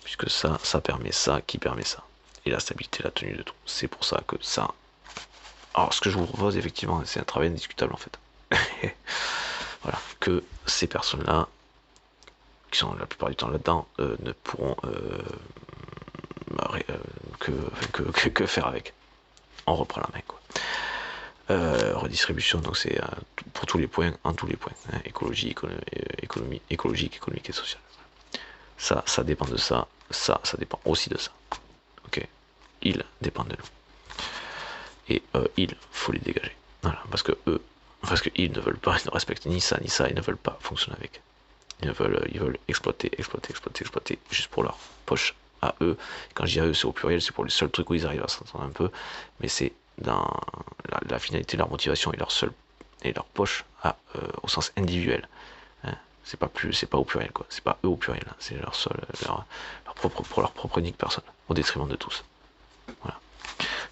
puisque ça permet ça, qui permet ça, et la stabilité, la tenue de tout. C'est pour ça que ça. Alors, ce que je vous propose effectivement, c'est un travail indiscutable en fait. Voilà, que ces personnes-là, qui sont la plupart du temps là-dedans, ne pourront que faire avec. On reprend la main, quoi. Redistribution, donc c'est pour tous les points, en tous les points, hein, écologie, écologique, économique et social. Ça dépend de ça, ça dépend aussi de ça. Ok, ils dépendent de nous. Et il faut les dégager. Voilà, parce qu'ils ne veulent pas, ils ne respectent ni ça, ils ne veulent pas fonctionner avec. Ils veulent exploiter, juste pour leur poche à eux. Quand je dis à eux, c'est au pluriel, c'est pour les seuls trucs où ils arrivent à s'entendre un peu, mais c'est dans la finalité, leur motivation et leur poche au sens individuel. Hein. C'est pas au pluriel, quoi. C'est pas eux au pluriel, hein. C'est pour leur propre unique personne, au détriment de tous. Voilà.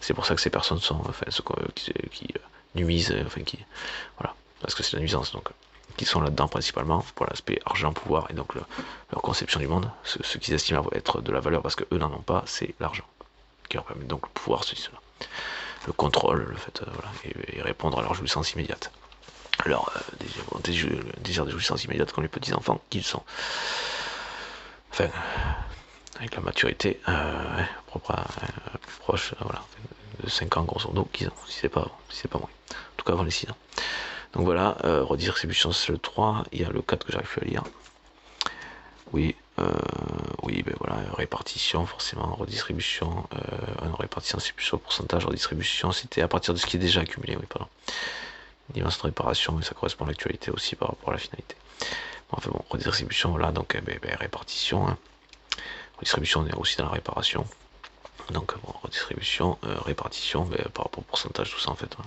C'est pour ça que ces personnes sont, enfin, ceux qui nuisent, enfin, voilà, parce que c'est la nuisance, donc, qui sont là-dedans principalement pour l'aspect argent, pouvoir, et donc leur conception du monde, ce qu'ils estiment être de la valeur, parce que eux n'en ont pas, c'est l'argent, qui leur permet donc le pouvoir, ceci, cela. Le contrôle, le fait, voilà, et répondre à leur jouissance immédiate. Leur désir de jouissance immédiate comme les petits enfants qu'ils sont. Enfin, avec la maturité proche, voilà, de 5 ans grosso modo qu'ils ont, si c'est pas moins. En tout cas avant les 6 ans. Donc voilà, redistribution c'est le 3, il y a le 4 que j'arrive plus à lire. Oui, ben voilà, répartition, forcément, redistribution, non, répartition c'est plus sur le pourcentage, redistribution c'était à partir de ce qui est déjà accumulé, oui, pardon. Dimension de réparation, mais ça correspond à l'actualité aussi par rapport à la finalité. Bon, enfin bon, redistribution, voilà, donc répartition, hein. Redistribution, on est aussi dans la réparation. Donc bon, redistribution, répartition, par rapport au pourcentage, tout ça en fait. Hein.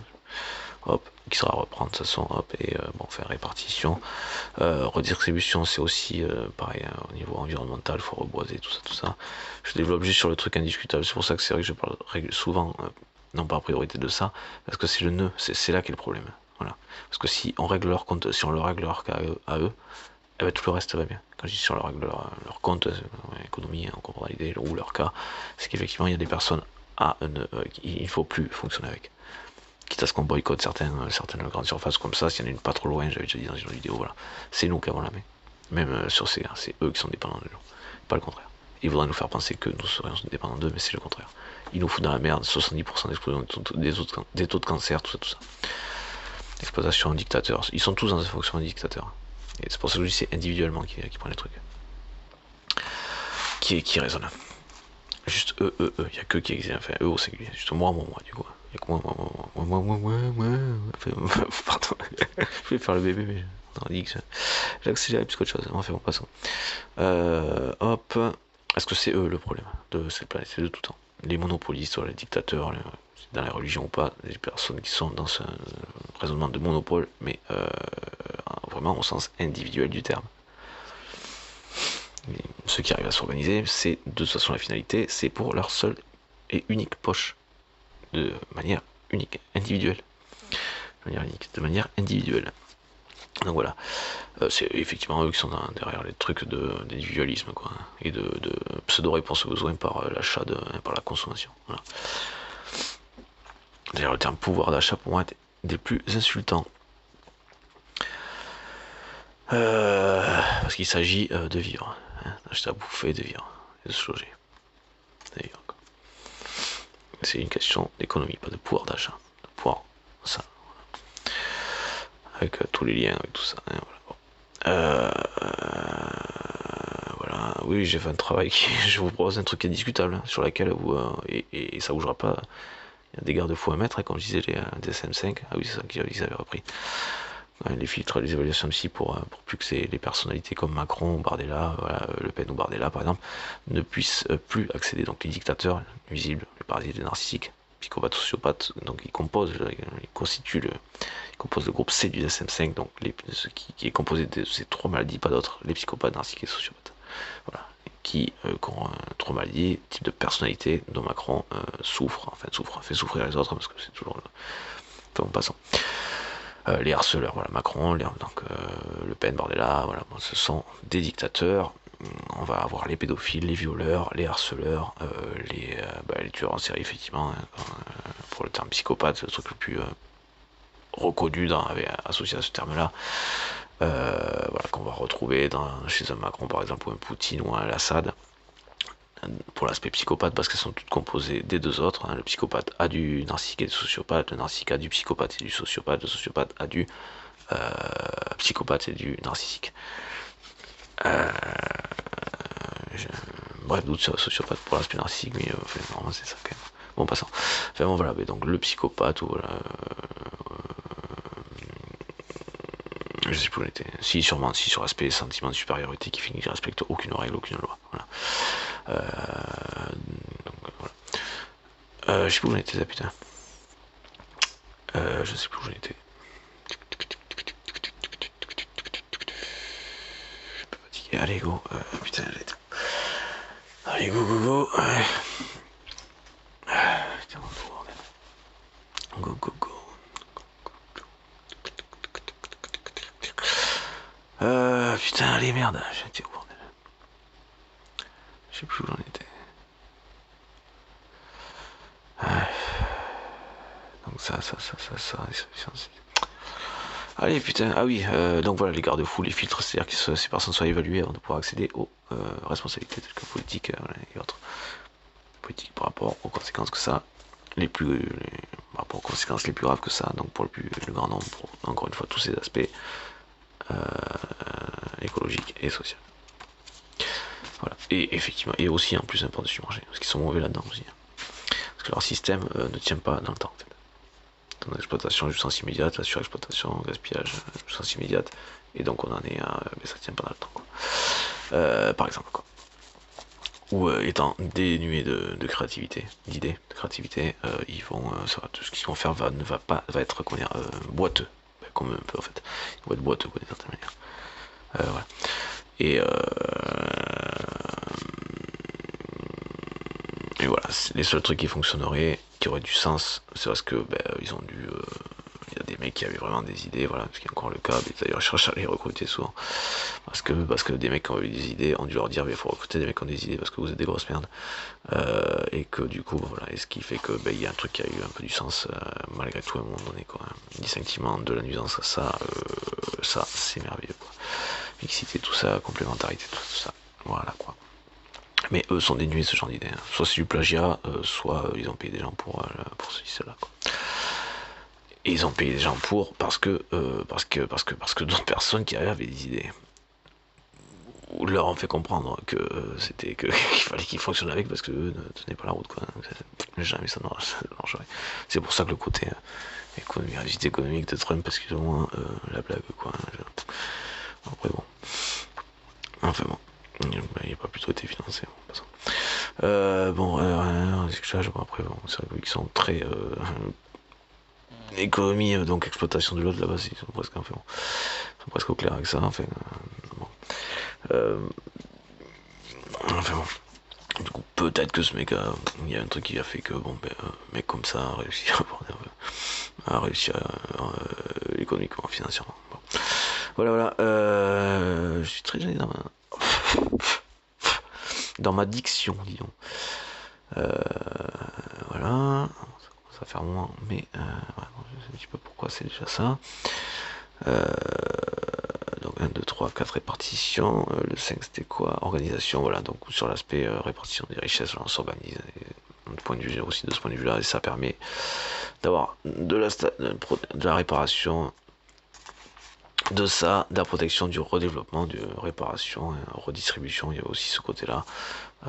Hop, qui sera à reprendre de toute façon, hop, et bon, enfin répartition. Redistribution, c'est aussi pareil, hein, au niveau environnemental, il faut reboiser, tout ça, tout ça. Je développe juste sur le truc indiscutable, c'est pour ça que c'est vrai que je parle souvent, non pas en priorité de ça, parce que c'est le nœud, c'est là qu'est le problème. Voilà. Parce que si on règle leur compte, si on leur règle leur cas à eux, eh ben, tout le reste va bien. Quand je dis si on leur règle leur compte, économie, on comprend l'idée, ou leur cas, c'est qu'effectivement il y a des personnes il ne faut plus fonctionner avec. Quitte à ce qu'on boycotte certaines grandes surfaces comme ça, s'il y en a une pas trop loin, j'avais déjà dit dans une autre vidéo, voilà. C'est nous qui avons la main. Même sur ces, c'est eux qui sont dépendants de nous. Pas le contraire. Ils voudraient nous faire penser que nous serions dépendants d'eux, mais c'est le contraire. Ils nous foutent dans la merde, 70% d'explosion des taux de cancer, tout ça, tout ça. Exploitation, dictateur. Ils sont tous dans un fonctionnement de dictateur. Et c'est pour ça que je dis c'est individuellement qui prend les trucs. Qui raisonne. Juste eux. Il n'y a que qui existent. Enfin, eux au singulier. Juste moi, du coup. Il y a que moi. Pardon. Je vais faire le bébé, mais on dit que j'ai accéléré plus qu'autre chose. Enfin, bon, passons. Hop. Est-ce que c'est eux le problème de cette planète? C'est de tout temps. Les monopolistes, les dictateurs, dans la religion ou pas, les personnes qui sont dans ce raisonnement de monopole, mais vraiment au sens individuel du terme. Et ceux qui arrivent à s'organiser, c'est de toute façon la finalité, c'est pour leur seule et unique poche, de manière unique, individuelle. De manière individuelle. Donc voilà, c'est effectivement eux qui sont derrière les trucs d'individualisme, quoi, et de pseudo-réponse aux besoins par l'achat, par la consommation. Voilà. D'ailleurs, le terme pouvoir d'achat pour moi est des plus insultants. Parce qu'il s'agit de vivre, hein, d'acheter à bouffer, de vivre, et de se loger. C'est une question d'économie, pas de pouvoir d'achat. De pouvoir, ça. Avec tous les liens, avec tout ça. Hein, voilà. Voilà. Oui, j'ai fait un travail qui, je vous propose un truc indiscutable, hein, sur laquelle vous, et ça bougera pas. Il y a des garde-fous à mettre, hein, comme je disais, les DSM5. Ah oui, c'est ça qu'ils avaient repris. Les filtres, les évaluations psy pour plus que les personnalités comme Macron, Bardella, voilà, Le Pen ou Bardella par exemple, ne puissent plus accéder. Donc les dictateurs nuisibles, les parasites narcissiques, psychopathes, sociopathes, donc ils composent le groupe C du DSM5, donc qui est composé de ces 3 maladies, pas d'autres, les psychopathes, narcissiques et sociopathes. Voilà. Qui ont 3 maladies, type de personnalité dont Macron fait souffrir les autres, parce que c'est toujours enfin, en passant. Les harceleurs, voilà, Macron, Le Pen, Bardella, voilà, bon, ce sont des dictateurs. On va avoir les pédophiles, les violeurs, les harceleurs, les tueurs en série, effectivement, hein, pour le terme psychopathe, c'est le truc le plus reconnu associé à ce terme-là. Voilà, qu'on va retrouver chez un Macron, par exemple, ou un Poutine, ou un Assad. Pour l'aspect psychopathe, parce qu'elles sont toutes composées des deux autres, hein. Le psychopathe a du narcissique et du sociopathe, le narcissique a du psychopathe et du sociopathe, le sociopathe a du psychopathe et du narcissique. Bref, doute sur le sociopathe pour l'aspect narcissique, mais normalement c'est ça quand même. Bon, passons. Enfin bon, voilà, mais donc le psychopathe, ou voilà, je sais plus où on était. Si, sûrement, si sur l'aspect sentiment de supériorité qui fait qu'il ne respecte aucune règle, aucune loi. Voilà. Donc, voilà. Je sais plus où j'en étais, ça, putain. Je sais plus où j'en étais. Je suis pas fatigué. Allez, go. Putain, allez, go, go, go. Ouais. Putain, bordel. Go, go, go. Putain, allez, merde. J'étais au bordel. Je sais plus où j'en étais. Donc ça. Allez, putain, ah oui, donc voilà, les garde-fous, les filtres, c'est-à-dire que ces personnes soient évaluées avant de pouvoir accéder aux responsabilités telles que politiques et autres. Politiques par rapport aux conséquences que ça, par rapport aux conséquences les plus graves que ça, donc pour le grand nombre, pour, encore une fois, tous ces aspects écologiques et sociaux. Voilà, et effectivement, et aussi en plus un peu dessus marché, parce qu'ils sont mauvais là-dedans aussi. Parce que leur système ne tient pas dans le temps, en fait. Dans l'exploitation jouissance immédiate, la surexploitation, gaspillage, jouissance immédiate, et donc on en est à, mais ça tient pas dans le temps, quoi. Par exemple, quoi. Ou étant dénués de créativité, d'idées, de créativité, ils vont, tout ce qu'ils vont faire va être comment dire, boiteux, comme un peu en fait, ils vont être boiteux quoi, d'une certaine manière. Voilà. Et voilà, les seuls trucs qui fonctionneraient, qui auraient du sens, c'est parce que ils ont dû. Il y a des mecs qui avaient vraiment des idées, voilà, ce qui est encore le cas, mais d'ailleurs je cherche à les recruter souvent. Parce que des mecs qui ont eu des idées ont dû leur dire, il faut recruter des mecs qui ont des idées parce que vous êtes des grosses merdes. Et que du coup, voilà, et ce qui fait que il y a un truc qui a eu un peu du sens, malgré tout à un moment donné, quoi. Distinctivement de la nuisance à ça, ça c'est merveilleux, quoi. Mixité, tout ça, complémentarité, tout ça. Voilà, quoi. Mais eux sont dénués de ce genre d'idées. Soit c'est du plagiat, soit ils ont payé des gens pour ceci, cela, quoi. Et ils ont payé des gens parce que d'autres personnes qui avaient des idées ou leur ont fait comprendre que qu'il fallait qu'ils fonctionnent avec parce que eux ne tenaient pas la route, quoi. Jamais ça ne marcherait. C'est pour ça que le côté réussite économique de Trump, parce qu'ils ont moins la blague, quoi. Après bon. Enfin bon. Il n'a pas plutôt été financé. Bon, après bon, c'est vrai qu'ils sont très économie, donc exploitation de l'autre là-bas, ils sont presque, enfin, bon, ils sont presque au clair avec ça, enfin, bon. Enfin bon. Du coup, peut-être que ce mec il y a un truc qui a fait que, bon, mec comme ça a réussi économiquement, financièrement. Bon. Voilà. Je suis très gêné dans ma diction, disons. Voilà. Ça va faire moins, mais je sais un petit peu pourquoi c'est déjà ça. Donc 1, 2, 3, 4 répartitions. Le 5 c'était quoi? Organisation, voilà. Donc sur l'aspect répartition des richesses, on s'organise. De point de vue aussi de ce point de vue là, et ça permet d'avoir de la réparation, de ça, de la protection, du redéveloppement, de réparation, redistribution. Il y a aussi ce côté là,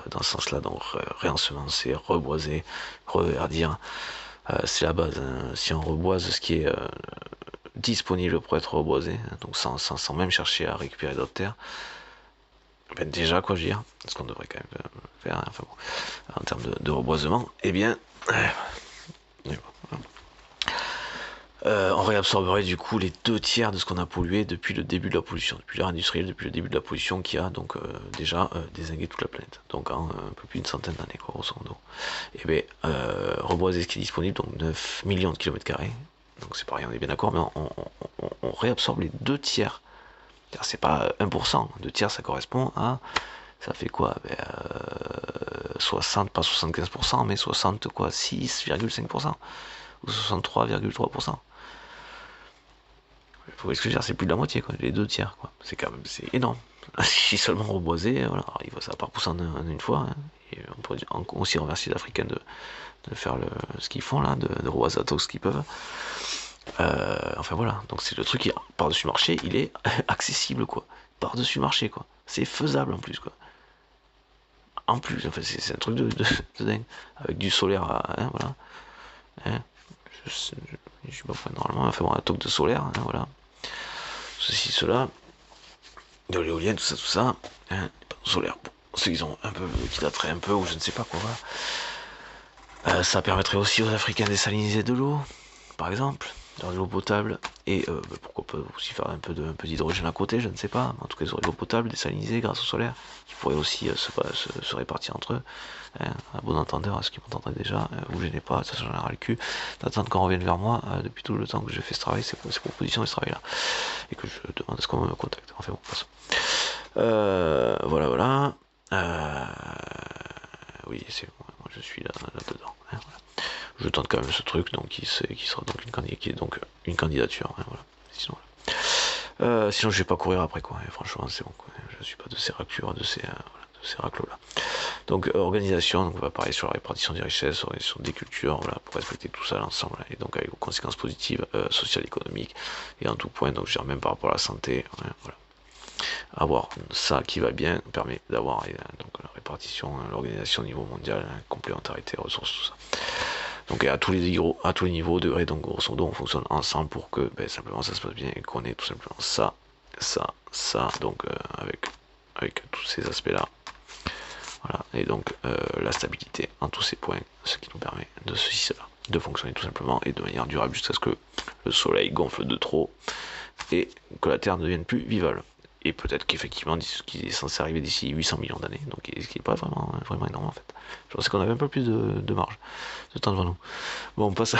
dans ce sens là, donc réensemencer, reboiser, reverdir. C'est la base, hein. Si on reboise ce qui est disponible pour être reboisé, hein, donc sans même chercher à récupérer d'autres terres, déjà quoi je veux dire, ce qu'on devrait quand même faire, hein, enfin bon, en termes de reboisement, eh bien, on réabsorberait du coup les 2 tiers de ce qu'on a pollué depuis le début de la pollution, depuis l'ère industrielle, depuis le début de la pollution qui a donc déjà dézingué toute la planète, donc en un peu plus d'une centaine d'années, quoi, grosso modo. Et bien, reboiser ce qui est disponible, donc 9 millions de kilomètres carrés, donc c'est pareil, on est bien d'accord, mais on réabsorbe les 2 tiers. C'est pas 1%, 2 tiers ça correspond à, ça fait quoi, 60, pas 75%, mais 60 quoi, 6,5%, ou 63,3%. Vous voyez ce que je veux dire, c'est plus de la moitié, quoi, les 2 tiers, quoi. C'est quand même, c'est énorme. Si seulement reboisé, voilà, ça va pas pousser en une fois, hein. Et on pourrait aussi remercier les Africains de faire ce qu'ils font là, de reboiser tout ce qu'ils peuvent. Enfin voilà, donc c'est le truc qui, par-dessus marché, il est accessible, quoi. Par-dessus marché, quoi. C'est faisable en plus, quoi. En plus, en fait, c'est un truc de dingue. Avec du solaire, hein, voilà. Hein, je suis pas prêt normalement, enfin bon, un toque de solaire, hein, voilà. Ceci, cela, de l'éolienne, tout ça, hein, solaire, bon, ceux qui dateraient un peu, ou je ne sais pas quoi, voilà. Ça permettrait aussi aux Africains de désaliniser de l'eau, par exemple, de l'eau potable, et pourquoi pas aussi faire un peu d'hydrogène à côté, je ne sais pas. En tout cas, ils auraient de l'eau potable désalinisée grâce au solaire, qui pourrait aussi se répartir entre eux. Hein, à bon entendeur, à ceux qui m'entendraient déjà, vous gênez pas, ça j'en ai le cul d'attendre qu'on revienne vers moi. Depuis tout le temps que j'ai fait ce travail, ces propositions de ce travail là, et que je demande à ce qu'on me contacte. Enfin bon, passons. Voilà. Oui, c'est bon, moi je suis là dedans. Hein, voilà. Je tente quand même ce truc, donc qui sera donc une candidature. Hein, voilà. Sinon, je vais pas courir après quoi. Et franchement, c'est bon. Quoi. Je suis pas de ces raclures, de ces raclos là. Donc organisation, donc on va parler sur la répartition des richesses, organisation des cultures, voilà, pour respecter tout ça l'ensemble, et donc avec aux conséquences positives sociales, économiques, et en tout point, donc je dirais même par rapport à la santé, hein, voilà. Avoir ça qui va bien permet d'avoir donc la répartition, l'organisation au niveau mondial, complémentarité, ressources, tout ça. Donc à tous les niveaux, degrés, donc grosso modo on fonctionne ensemble pour que simplement ça se passe bien et qu'on ait tout simplement ça, donc avec tous ces aspects là. Voilà, et donc la stabilité en tous ces points, ce qui nous permet de cela, de fonctionner tout simplement et de manière durable jusqu'à ce que le soleil gonfle de trop et que la Terre ne devienne plus vivable. Et peut-être qu'effectivement, ce qui est censé arriver d'ici 800 millions d'années, donc ce qui n'est pas vraiment énorme en fait. Je pensais qu'on avait un peu plus de marge, de temps devant nous. Bon, on passe à...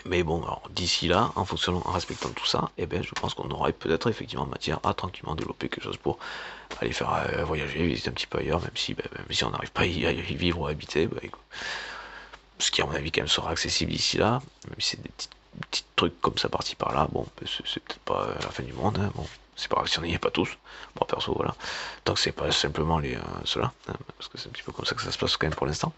Mais bon, alors d'ici là, en fonctionnant, en respectant tout ça, je pense qu'on aurait peut-être effectivement matière à tranquillement développer quelque chose pour aller faire voyager, visiter un petit peu ailleurs, même si on n'arrive pas à y vivre ou à habiter, ce qui à mon avis quand même sera accessible d'ici là, même si c'est des petits trucs comme ça parti par là, bon, c'est peut-être pas la fin du monde, hein, bon, c'est pas grave si on n'y est pas tous, moi perso voilà, tant que c'est pas simplement ceux-là, hein, parce que c'est un petit peu comme ça que ça se passe quand même pour l'instant.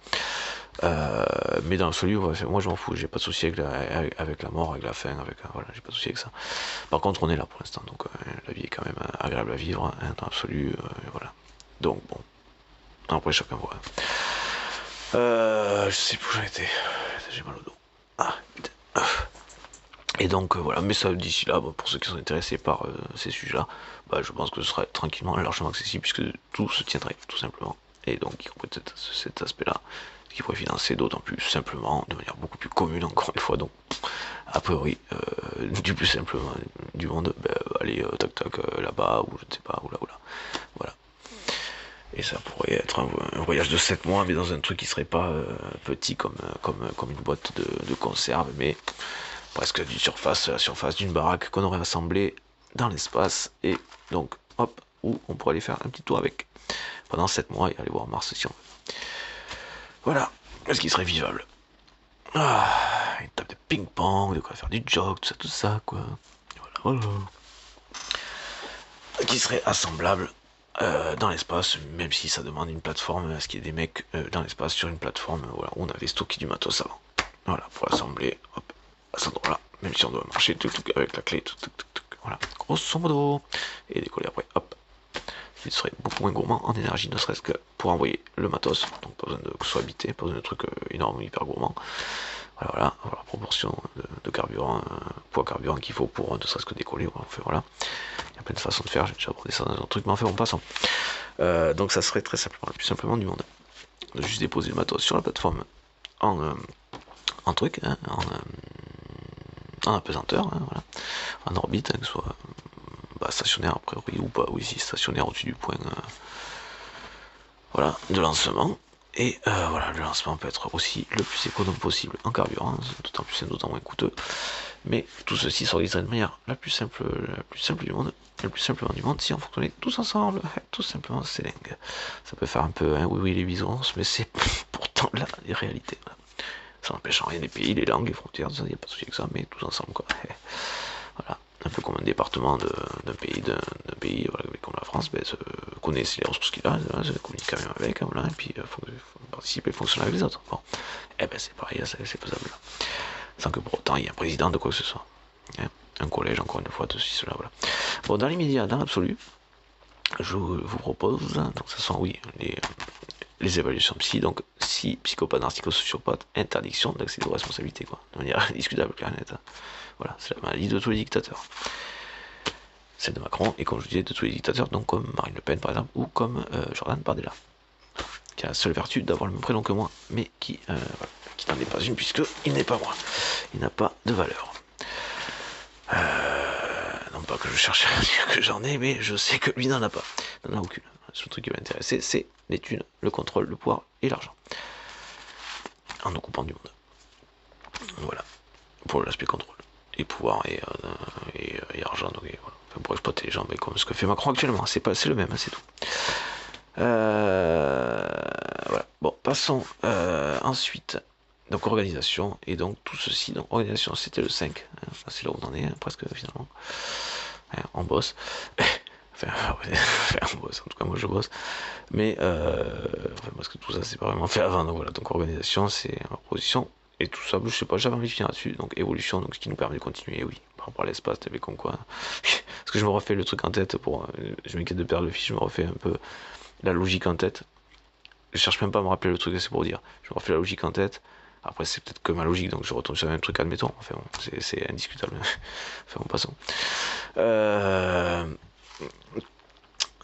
Mais dans l'absolu, moi je m'en fous, j'ai pas de souci avec la mort, avec la faim, voilà, j'ai pas de souci avec ça. Par contre, on est là pour l'instant, donc la vie est quand même agréable à vivre, hein, dans l'absolu, voilà. Donc bon, après chacun voit. Je sais plus où j'en étais, j'ai mal au dos. Ah, putain. Et donc voilà, mais ça d'ici là, pour ceux qui sont intéressés par ces sujets-là, je pense que ce sera tranquillement largement accessible puisque tout se tiendrait tout simplement. Et donc il y aurait cet aspect-là qui pourrait financer d'autant plus simplement, de manière beaucoup plus commune encore une fois. Donc a priori, du plus simplement du monde, allez tac tac là-bas ou je ne sais pas, ou là, voilà. Et ça pourrait être un voyage de 7 mois, mais dans un truc qui serait pas petit comme une boîte de conserve, mais presque la surface d'une baraque qu'on aurait assemblée dans l'espace, et donc hop, où on pourrait aller faire un petit tour avec pendant 7 mois et aller voir Mars si on veut. Voilà, ce qui serait vivable. Une table de ping-pong, de quoi faire du jog, tout ça, quoi. Voilà. Qui serait assemblable dans l'espace, même si ça demande une plateforme, à ce qu'il y ait des mecs dans l'espace sur une plateforme, voilà, où on avait stocké du matos avant. Voilà, pour assembler, hop, à cet endroit-là, même si on doit marcher avec la clé, voilà, grosso modo, et décoller après, hop. Il serait beaucoup moins gourmand en énergie, ne serait-ce que pour envoyer le matos, donc pas besoin que ce soit habité, pas besoin de trucs énormes, hyper gourmands. Voilà la proportion de carburant, poids carburant qu'il faut pour ne serait-ce que décoller, voilà. Il y a plein de façons de faire, j'ai déjà abordé ça dans un truc, mais enfin, on passe. Donc ça serait très simplement, le plus simplement du monde, de juste déposer le matos sur la plateforme en truc, hein, en apesanteur, hein, voilà, en orbite, hein, que ce soit stationnaire a priori ou pas, oui si stationnaire au-dessus du point voilà, de lancement. Et voilà, le lancement peut être aussi le plus économe possible en carburant, d'autant plus c'est d'autant moins coûteux. Mais tout ceci s'organiserait de manière la plus simple du monde, le plus simplement du monde, si on fonctionnait tous ensemble, tout simplement, c'est dingue. Ça peut faire un peu, hein, oui, les bisons, mais c'est pourtant la réalité. Voilà. Ça n'empêche en rien les pays, les langues, les frontières, il n'y a pas de souci avec ça, mais tous ensemble, quoi. Voilà, un peu comme un département d'un pays voilà, comme la France, se connaît les ressources qu'il a, se communique quand même avec, voilà, et puis participer et fonctionner avec les autres. Bon, c'est pareil, c'est faisable. Sans que pour autant il y ait un président de quoi que ce soit. Hein, un collège, encore une fois, de ceci, cela, voilà. Bon, dans l'immédiat, dans l'absolu, je vous propose, donc ce sont, oui, les évaluations psy, donc si psychopathe, narcico-sociopathe, interdiction d'accéder aux responsabilités, quoi, de manière indiscutable, claire et nette. Voilà, c'est la maladie de tous les dictateurs. celle de Macron, et comme je disais, de tous les dictateurs, donc comme Marine Le Pen par exemple, ou comme Jordan Bardella, qui a la seule vertu d'avoir le même prénom que moi, mais qui n'en est pas une, puisqu'il n'est pas moi. Il n'a pas de valeur. Non pas que je cherche à dire que j'en ai, mais je sais que lui n'en a pas. Il n'en a aucune. Le seul truc qui va m'intéresser, c'est les thunes, le contrôle, le pouvoir et l'argent. En nous coupant du monde. Voilà. Pour l'aspect contrôle. Et pouvoir et argent, donc, et voilà. Enfin, pour exploiter les gens, mais comme ce que fait Macron actuellement. C'est le même, hein, c'est tout. Voilà. Bon, passons ensuite. Donc organisation, et donc tout ceci, donc organisation c'était le 5, hein, c'est là où on en est, hein, presque finalement, hein, on bosse, enfin on bosse, en tout cas moi je bosse, mais parce que tout ça c'est pas vraiment fait avant, donc voilà, donc organisation c'est proposition, et tout ça, je sais pas, j'avais envie de finir là-dessus, donc évolution, donc ce qui nous permet de continuer, oui, par rapport à l'espace, t'avais comme quoi, parce que je me refais le truc en tête, je m'inquiète de perdre le fil, je me refais un peu la logique en tête, je cherche même pas à me rappeler le truc, c'est pour dire, je me refais la logique en tête. Après, c'est peut-être que ma logique, donc je retourne sur le même truc, admettons. Enfin bon, c'est indiscutable. Enfin bon, passons.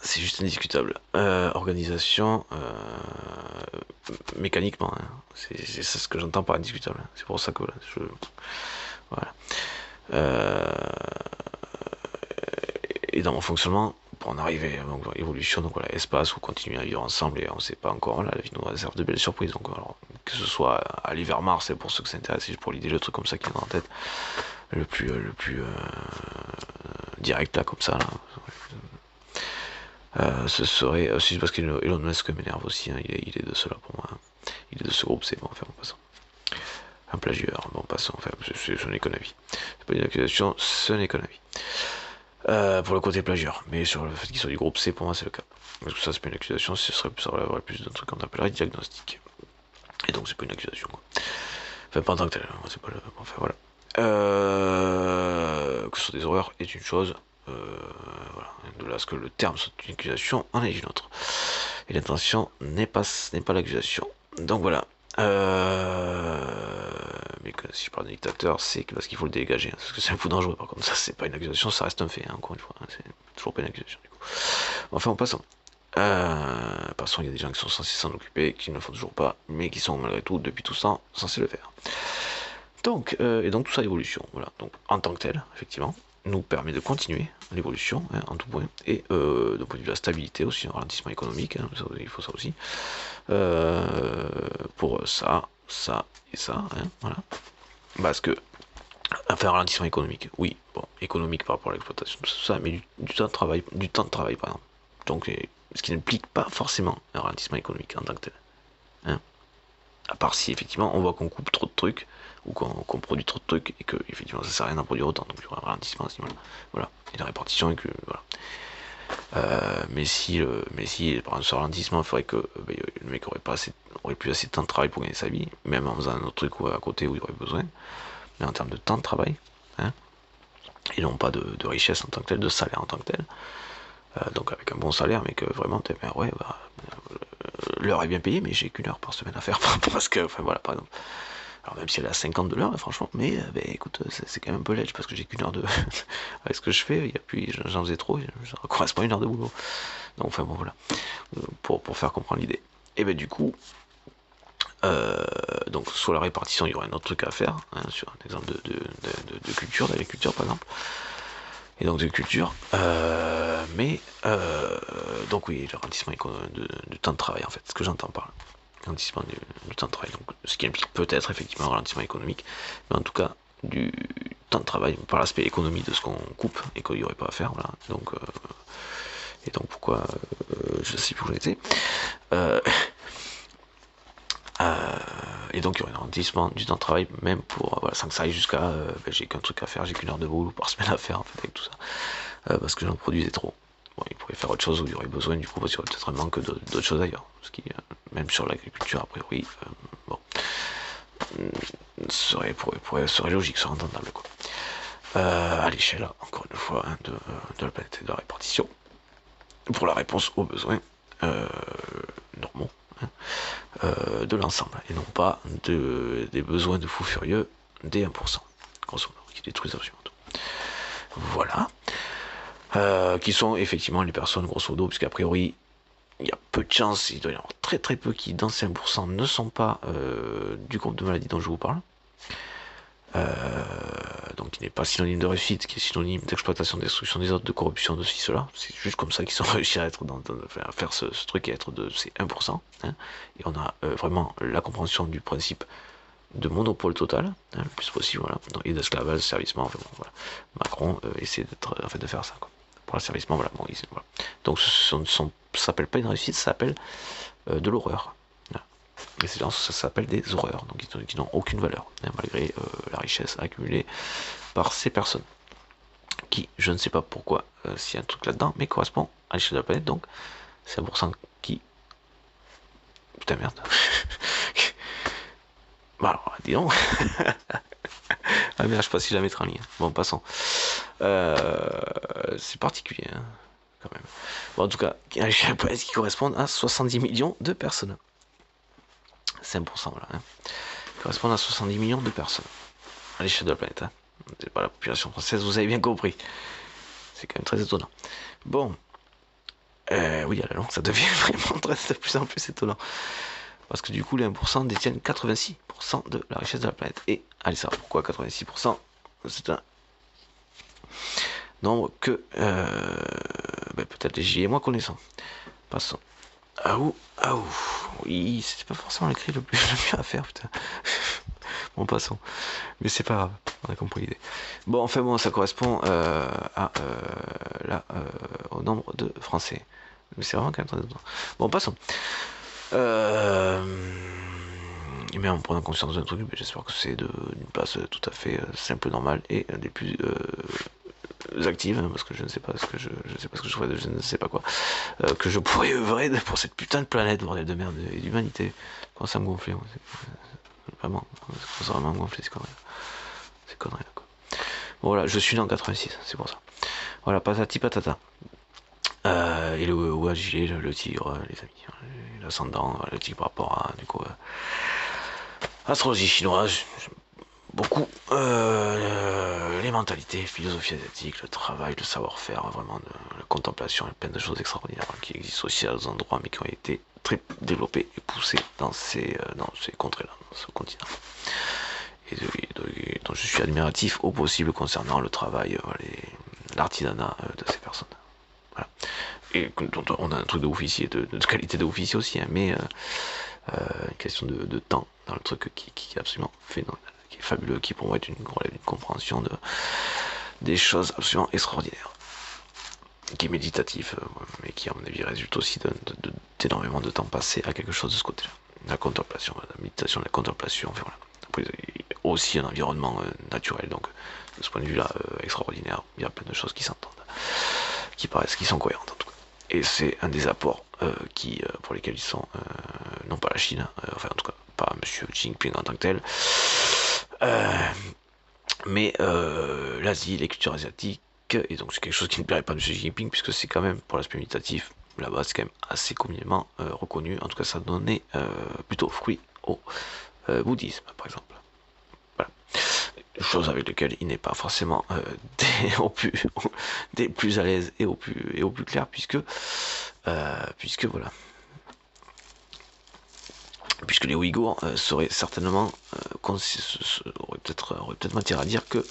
C'est juste indiscutable. Organisation, mécaniquement, hein. C'est ça ce que j'entends par indiscutable. C'est pour ça que voilà. Et dans mon fonctionnement, pour en arriver donc évolution, donc voilà, espace, où continuer à vivre ensemble, et on sait pas encore, là, la vie nous réserve de belles surprises, donc alors, que ce soit aller vers Mars, et pour ceux que ça intéresse, c'est pour l'idée, le truc comme ça qui est dans la tête, le plus direct là, comme ça, là. Ce serait, c'est parce qu'Elon Musk m'énerve aussi, hein, il est de cela pour moi, hein. Il est de ce groupe, c'est bon, enfin bon, passons. Un plagieur, bon, passons, enfin, ce n'est qu'un avis. C'est pas une accusation, ce n'est qu'un avis. Pour le côté plagieur, mais sur le fait qu'il soit du groupe C, pour moi c'est le cas. Parce que ça, c'est pas une accusation, ça relèverait plus d'un truc qu'on appellerait diagnostic. Et donc c'est pas une accusation, quoi. Enfin, pas en tant que tel, c'est pas le. Enfin voilà. Que ce soit des horreurs est une chose. Voilà. De là à ce que le terme soit une accusation en est une autre. Et l'intention n'est pas l'accusation. Donc voilà. Mais que si je parle de dictateur, c'est parce qu'il faut le dégager, hein, parce que c'est un coup dangereux. Par contre, ça c'est pas une accusation, ça reste un fait, hein, encore une fois, hein, c'est toujours pas une accusation du coup. Enfin, passons. Passons, il y a des gens qui sont censés s'en occuper, qui ne le font toujours pas, mais qui sont malgré tout depuis tout ça censés le faire. Donc, et donc tout ça évolution, voilà. Donc en tant que tel, effectivement, nous permet de continuer l'évolution, hein, en tout point, et d'un point de vue de la stabilité aussi, un ralentissement économique, hein, ça, il faut ça aussi. Pour ça et ça, hein, voilà. Parce que enfin, un ralentissement économique, oui, bon, économique par rapport à l'exploitation, tout ça, mais du temps de travail, par exemple. Donc, ce qui n'implique pas forcément un ralentissement économique en tant que tel. Hein. À part si effectivement on voit qu'on coupe trop de trucs ou qu'on produit trop de trucs et que effectivement ça sert à rien d'en produire autant, donc il y aura un ralentissement à ce niveau-là. Voilà, et la répartition et que voilà. Mais si par exemple ce ralentissement ferait que le mec aurait plus assez de temps de travail pour gagner sa vie, même en faisant un autre truc à côté où il aurait besoin, mais en termes de temps de travail, hein, et non pas de richesse en tant que tel, de salaire en tant que tel, donc avec un bon salaire, mais que vraiment, ouais, l'heure est bien payée, mais j'ai qu'une heure par semaine à faire, parce que, enfin voilà, par exemple. Alors même si elle est à 50 de l'heure, franchement, mais écoute, c'est quand même un peu ledge, parce que j'ai qu'une heure de... avec ce que je fais, j'en faisais trop, ça correspond à une heure de boulot. Donc enfin bon, voilà, pour faire comprendre l'idée. Et ben du coup, donc sur la répartition, il y aurait un autre truc à faire, hein, sur un exemple de culture, d'agriculture par exemple, et donc de culture, donc oui, le ralentissement de temps de travail en fait, ce que j'entends par là, ralentissement du temps de travail, donc ce qui implique peut-être effectivement un ralentissement économique, mais en tout cas du temps de travail par l'aspect économie de ce qu'on coupe et qu'il n'y aurait pas à faire, voilà, donc et donc pourquoi je sais plus où j'étais. Et donc il y aurait un ralentissement du temps de travail, même pour, voilà, sans que ça aille jusqu'à j'ai qu'un truc à faire, j'ai qu'une heure de boulot par semaine à faire en fait avec tout ça, parce que j'en produisais trop. Bon, il pourrait faire autre chose où il y aurait besoin du coup, parce qu'il y aurait peut-être un manque d'autres choses ailleurs, ce qui, même sur l'agriculture a priori, bon, serait logique, serait entendable quoi. À l'échelle, encore une fois, hein, de la planète et de la répartition, pour la réponse aux besoins normaux, hein, de l'ensemble, et non pas des besoins de fous furieux des 1%, grosso modo, qui détruisent absolument tout. Voilà. qui sont effectivement les personnes grosso modo, puisqu'a priori il y a peu de chances, il doit y en avoir très très peu qui dans ces 1% ne sont pas du groupe de maladies dont je vous parle. Donc qui n'est pas synonyme de réussite, qui est synonyme d'exploitation, de destruction des autres, de corruption, de ceci, cela. C'est juste comme ça qu'ils sont réussi à être à faire ce truc et être de ces 1%. Hein. Et on a vraiment la compréhension du principe de monopole total, hein, le plus possible, voilà, et d'esclavage, servicement, enfin, bon, voilà. Macron essaie d'être, en fait, de faire ça, quoi. Pour l'asservissement, voilà. Bon, voilà. Donc ça s'appelle pas une réussite, ça s'appelle de l'horreur. Voilà. Et ça s'appelle des horreurs, donc qui n'ont aucune valeur, hein, malgré la richesse accumulée par ces personnes. Qui, je ne sais pas pourquoi, s'il y a un truc là-dedans, mais correspond à l'échelle de la planète, donc c'est 1% qui... Putain merde. Bah alors, dis donc. Ah merde, je sais pas si je la mettrai en ligne. Bon, passons. C'est particulier, hein, quand même. Bon, en tout cas, à l'échelle de la planète qui correspond à 70 millions de personnes. 5%, voilà. Hein. Qui correspondent à 70 millions de personnes. À l'échelle de la planète. Hein. C'est pas la population française, vous avez bien compris. C'est quand même très étonnant. Bon. Oui, à la longue, ça devient vraiment de plus en plus étonnant. Parce que du coup, les 1% détiennent 86% de la richesse de la planète. Et, allez savoir pourquoi 86%, c'est un nombre que peut-être les J et moi connaissons. Passons. Ah ouh. Oui, c'était pas forcément l'écrit le mieux à faire, putain. Bon, passons. Mais c'est pas grave, on a compris l'idée. Bon, enfin bon, ça correspond au nombre de Français. Mais c'est vraiment quand même très étonnant. Bon, passons. Mais en prenant conscience d'un truc, j'espère que c'est d'une place tout à fait simple, normale et des plus actives, hein, parce que je ne sais pas ce que je sais pas ce que je ferais de je ne sais pas quoi, que je pourrais œuvrer pour cette putain de planète, bordel de merde, et d'humanité. Quand ça me gonfler, vraiment, ça va vraiment me gonfler, c'est conneries là, quoi. Bon, voilà, je suis né en 86, c'est pour ça. Voilà, patati patata. Et le Ouagilé, le tigre, les amis, l'ascendant, le tigre par rapport à, du coup, astrologie chinoise, beaucoup, les mentalités, philosophie asiatique, le travail, le savoir-faire, vraiment, la contemplation, et plein de choses extraordinaires qui existent aussi à d'autres endroits, mais qui ont été très développées et poussées dans ces contrées-là, dans ce continent. Et dont je suis admiratif au possible concernant le travail, l'artisanat de ces personnes. Voilà. Et dont on a un truc de ouf ici, de qualité de ouf ici aussi, hein, mais une question de temps dans le truc qui est absolument phénoménal, qui est fabuleux, qui pour moi est une compréhension des choses absolument extraordinaires, qui est méditatif, mais qui à mon avis résulte aussi d'énormément de temps passé à quelque chose de ce côté-là. La contemplation, la méditation, la contemplation, enfin voilà. Après, il y a aussi un environnement naturel, donc de ce point de vue-là, extraordinaire, il y a plein de choses qui s'entendent, qui sont cohérentes en tout cas. Et c'est un des apports pour lesquels ils sont, non pas la Chine, enfin en tout cas pas Monsieur Xi Jinping en tant que tel, mais l'Asie, les cultures asiatiques, et donc c'est quelque chose qui ne plairait pas à Monsieur Xi Jinping, puisque c'est quand même, pour l'aspect méditatif, là-bas c'est quand même assez communément reconnu, en tout cas ça donnait plutôt fruit au bouddhisme par exemple. Voilà. Chose avec lesquelles il n'est pas forcément des plus à l'aise et au plus clair, puisque voilà, puisque les Ouïghours seraient certainement aurait peut-être matière à dire que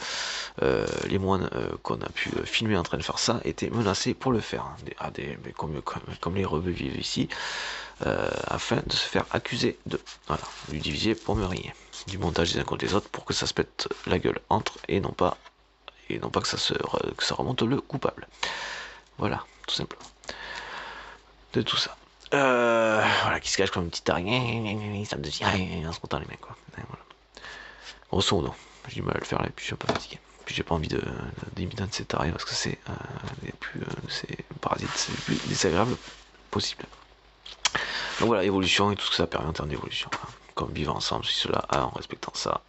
les moines qu'on a pu filmer en train de faire ça étaient menacés pour le faire, hein, comme les rebeux vivent ici, afin de se faire accuser du diviser pour me rire, du montage des uns contre les autres pour que ça se pète la gueule entre et non pas que ça remonte le coupable. Voilà, tout simplement. De tout ça. Voilà, qui se cache comme une petite araignée, ça me dit en se comptant les mecs, quoi. Voilà. Grosso modo, j'ai du mal à le faire là, et puis je suis un peu fatigué. Puis j'ai pas envie d'imiter de cette araignée parce que c'est les plus, ces parasites, c'est les plus désagréables possible. Donc voilà, évolution et tout ce que ça permet en termes d'évolution. Hein. Comme vivre ensemble, si cela, en respectant ça,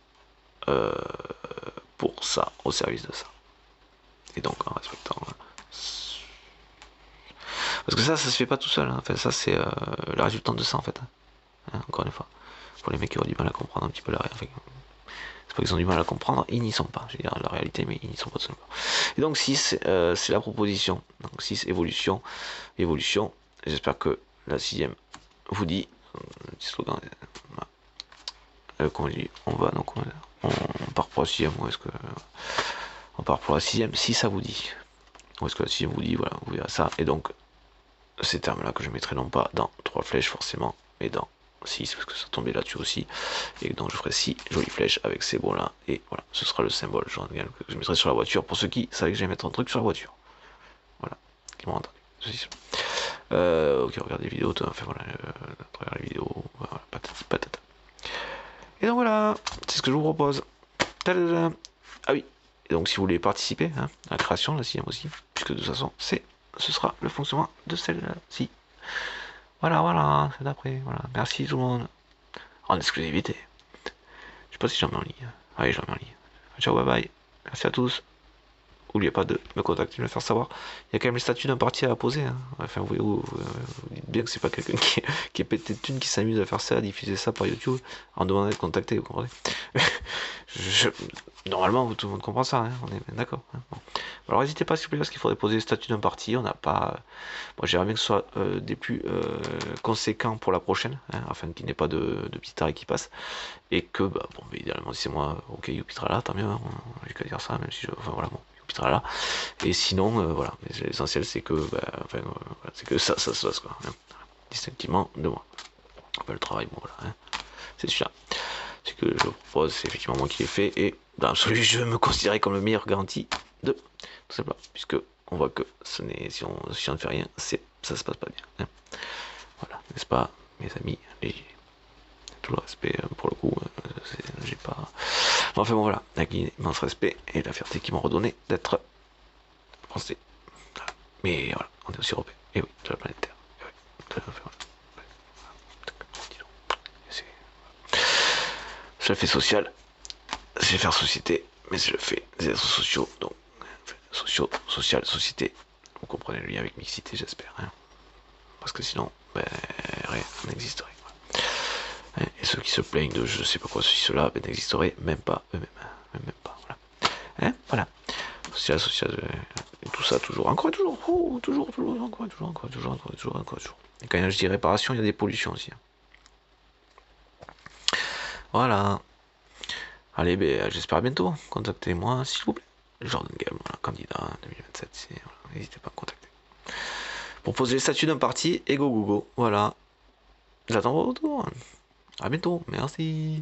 pour ça, au service de ça. Et donc en respectant. Parce que ça se fait pas tout seul. Hein. Enfin, ça, c'est la résultante de ça, en fait. Hein, encore une fois. Pour les mecs qui ont du mal à comprendre un petit peu l'arrière. Enfin, C'est pas qu'ils ont du mal à comprendre, ils n'y sont pas. Je veux dire la réalité, mais ils n'y sont pas tout simplement. Et donc 6, c'est la proposition. Donc 6, évolution. Évolution. J'espère que la 6e vous dit. Petit slogan. Comment on dit, on va, donc on part pour la 6e, ou est-ce que. On part pour la 6e, si ça vous dit. Ou est-ce que la 6e vous dit, voilà, vous verrez ça. Et donc, ces termes-là que je mettrai non pas dans 3 flèches forcément, mais dans 6, parce que ça tombait là-dessus aussi. Et donc je ferai 6 jolies flèches avec ces mots-là. Et voilà, ce sera le symbole que je mettrai sur la voiture pour ceux qui savaient que j'allais mettre un truc sur la voiture. Voilà, qui m'ont entendu. Ok, regarde les vidéos, enfin voilà, regarde les vidéos, voilà, patata. Et donc voilà, c'est ce que je vous propose. Tadada. Ah oui, et donc si vous voulez participer à la création de la 6e aussi, puisque de toute façon, ce sera le fonctionnement de celle-ci. Voilà, c'est d'après. Voilà. Merci tout le monde. En exclusivité. Je sais pas si j'en mets en ligne. Allez, j'en mets en ligne. Ciao, bye bye. Merci à tous. N'oubliez pas de me contacter, de me faire savoir. Il y a quand même les statuts d'un parti à poser. Hein. Enfin, vous dites bien que c'est pas quelqu'un qui est pété de thunes, qui s'amuse à faire ça, à diffuser ça par YouTube, en demandant d'être contacté, vous comprenez. Normalement, tout le monde comprend ça, hein. On est d'accord. Hein. Bon. Alors n'hésitez pas s'il vous plaît, parce qu'il faudrait poser les statuts d'un parti. On n'a pas. Moi j'aimerais bien que ce soit des plus conséquents pour la prochaine, hein, afin qu'il n'y ait pas de petits arrêts qui passent. Et que, bah, bon, idéalement, si c'est moi, ok, Youpitra là, tant mieux, hein, j'ai qu'à dire ça, même si je. Enfin voilà, bon, Youpitra là. Et sinon, voilà, mais l'essentiel c'est que, bah, enfin, voilà, c'est que ça se passe, quoi. Hein, distinctivement de moi. Enfin, le travail, bon, voilà, hein, c'est celui-là. Ce que je propose, c'est effectivement moi qui l'ai fait, et dans l'absolu, je me considérais comme le meilleur garantie de tout simplement, puisque on voit que si on ne fait rien, ça se passe pas bien. Hein. Voilà, n'est-ce pas, mes amis, et tout le respect pour le coup, j'ai pas. Enfin bon voilà, avec l'immense respect et la fierté qu'ils m'ont redonné d'être français. Voilà. Mais voilà, on est aussi européen. Et oui, de la planète Terre. Et oui, je le fais social, je vais faire société, mais je le fais des réseaux sociaux, donc social, société. Vous comprenez le lien avec mixité, j'espère. Hein. Parce que sinon, ben, rien n'existerait. Hein. Et ceux qui se plaignent de je sais pas quoi, ceci, cela, ben, n'existeraient même pas eux-mêmes. Même pas, voilà. Hein, voilà. Social, et tout ça, toujours, encore et toujours, toujours. Et quand je dis réparation, il y a des pollutions aussi. Hein. Voilà. Allez, ben, j'espère à bientôt. Contactez-moi, s'il vous plaît. Jordan Game, voilà, candidat 2027, voilà, n'hésitez pas à me contacter. Pour poser le statut d'un parti, et go, voilà. J'attends vos retours. À bientôt, merci.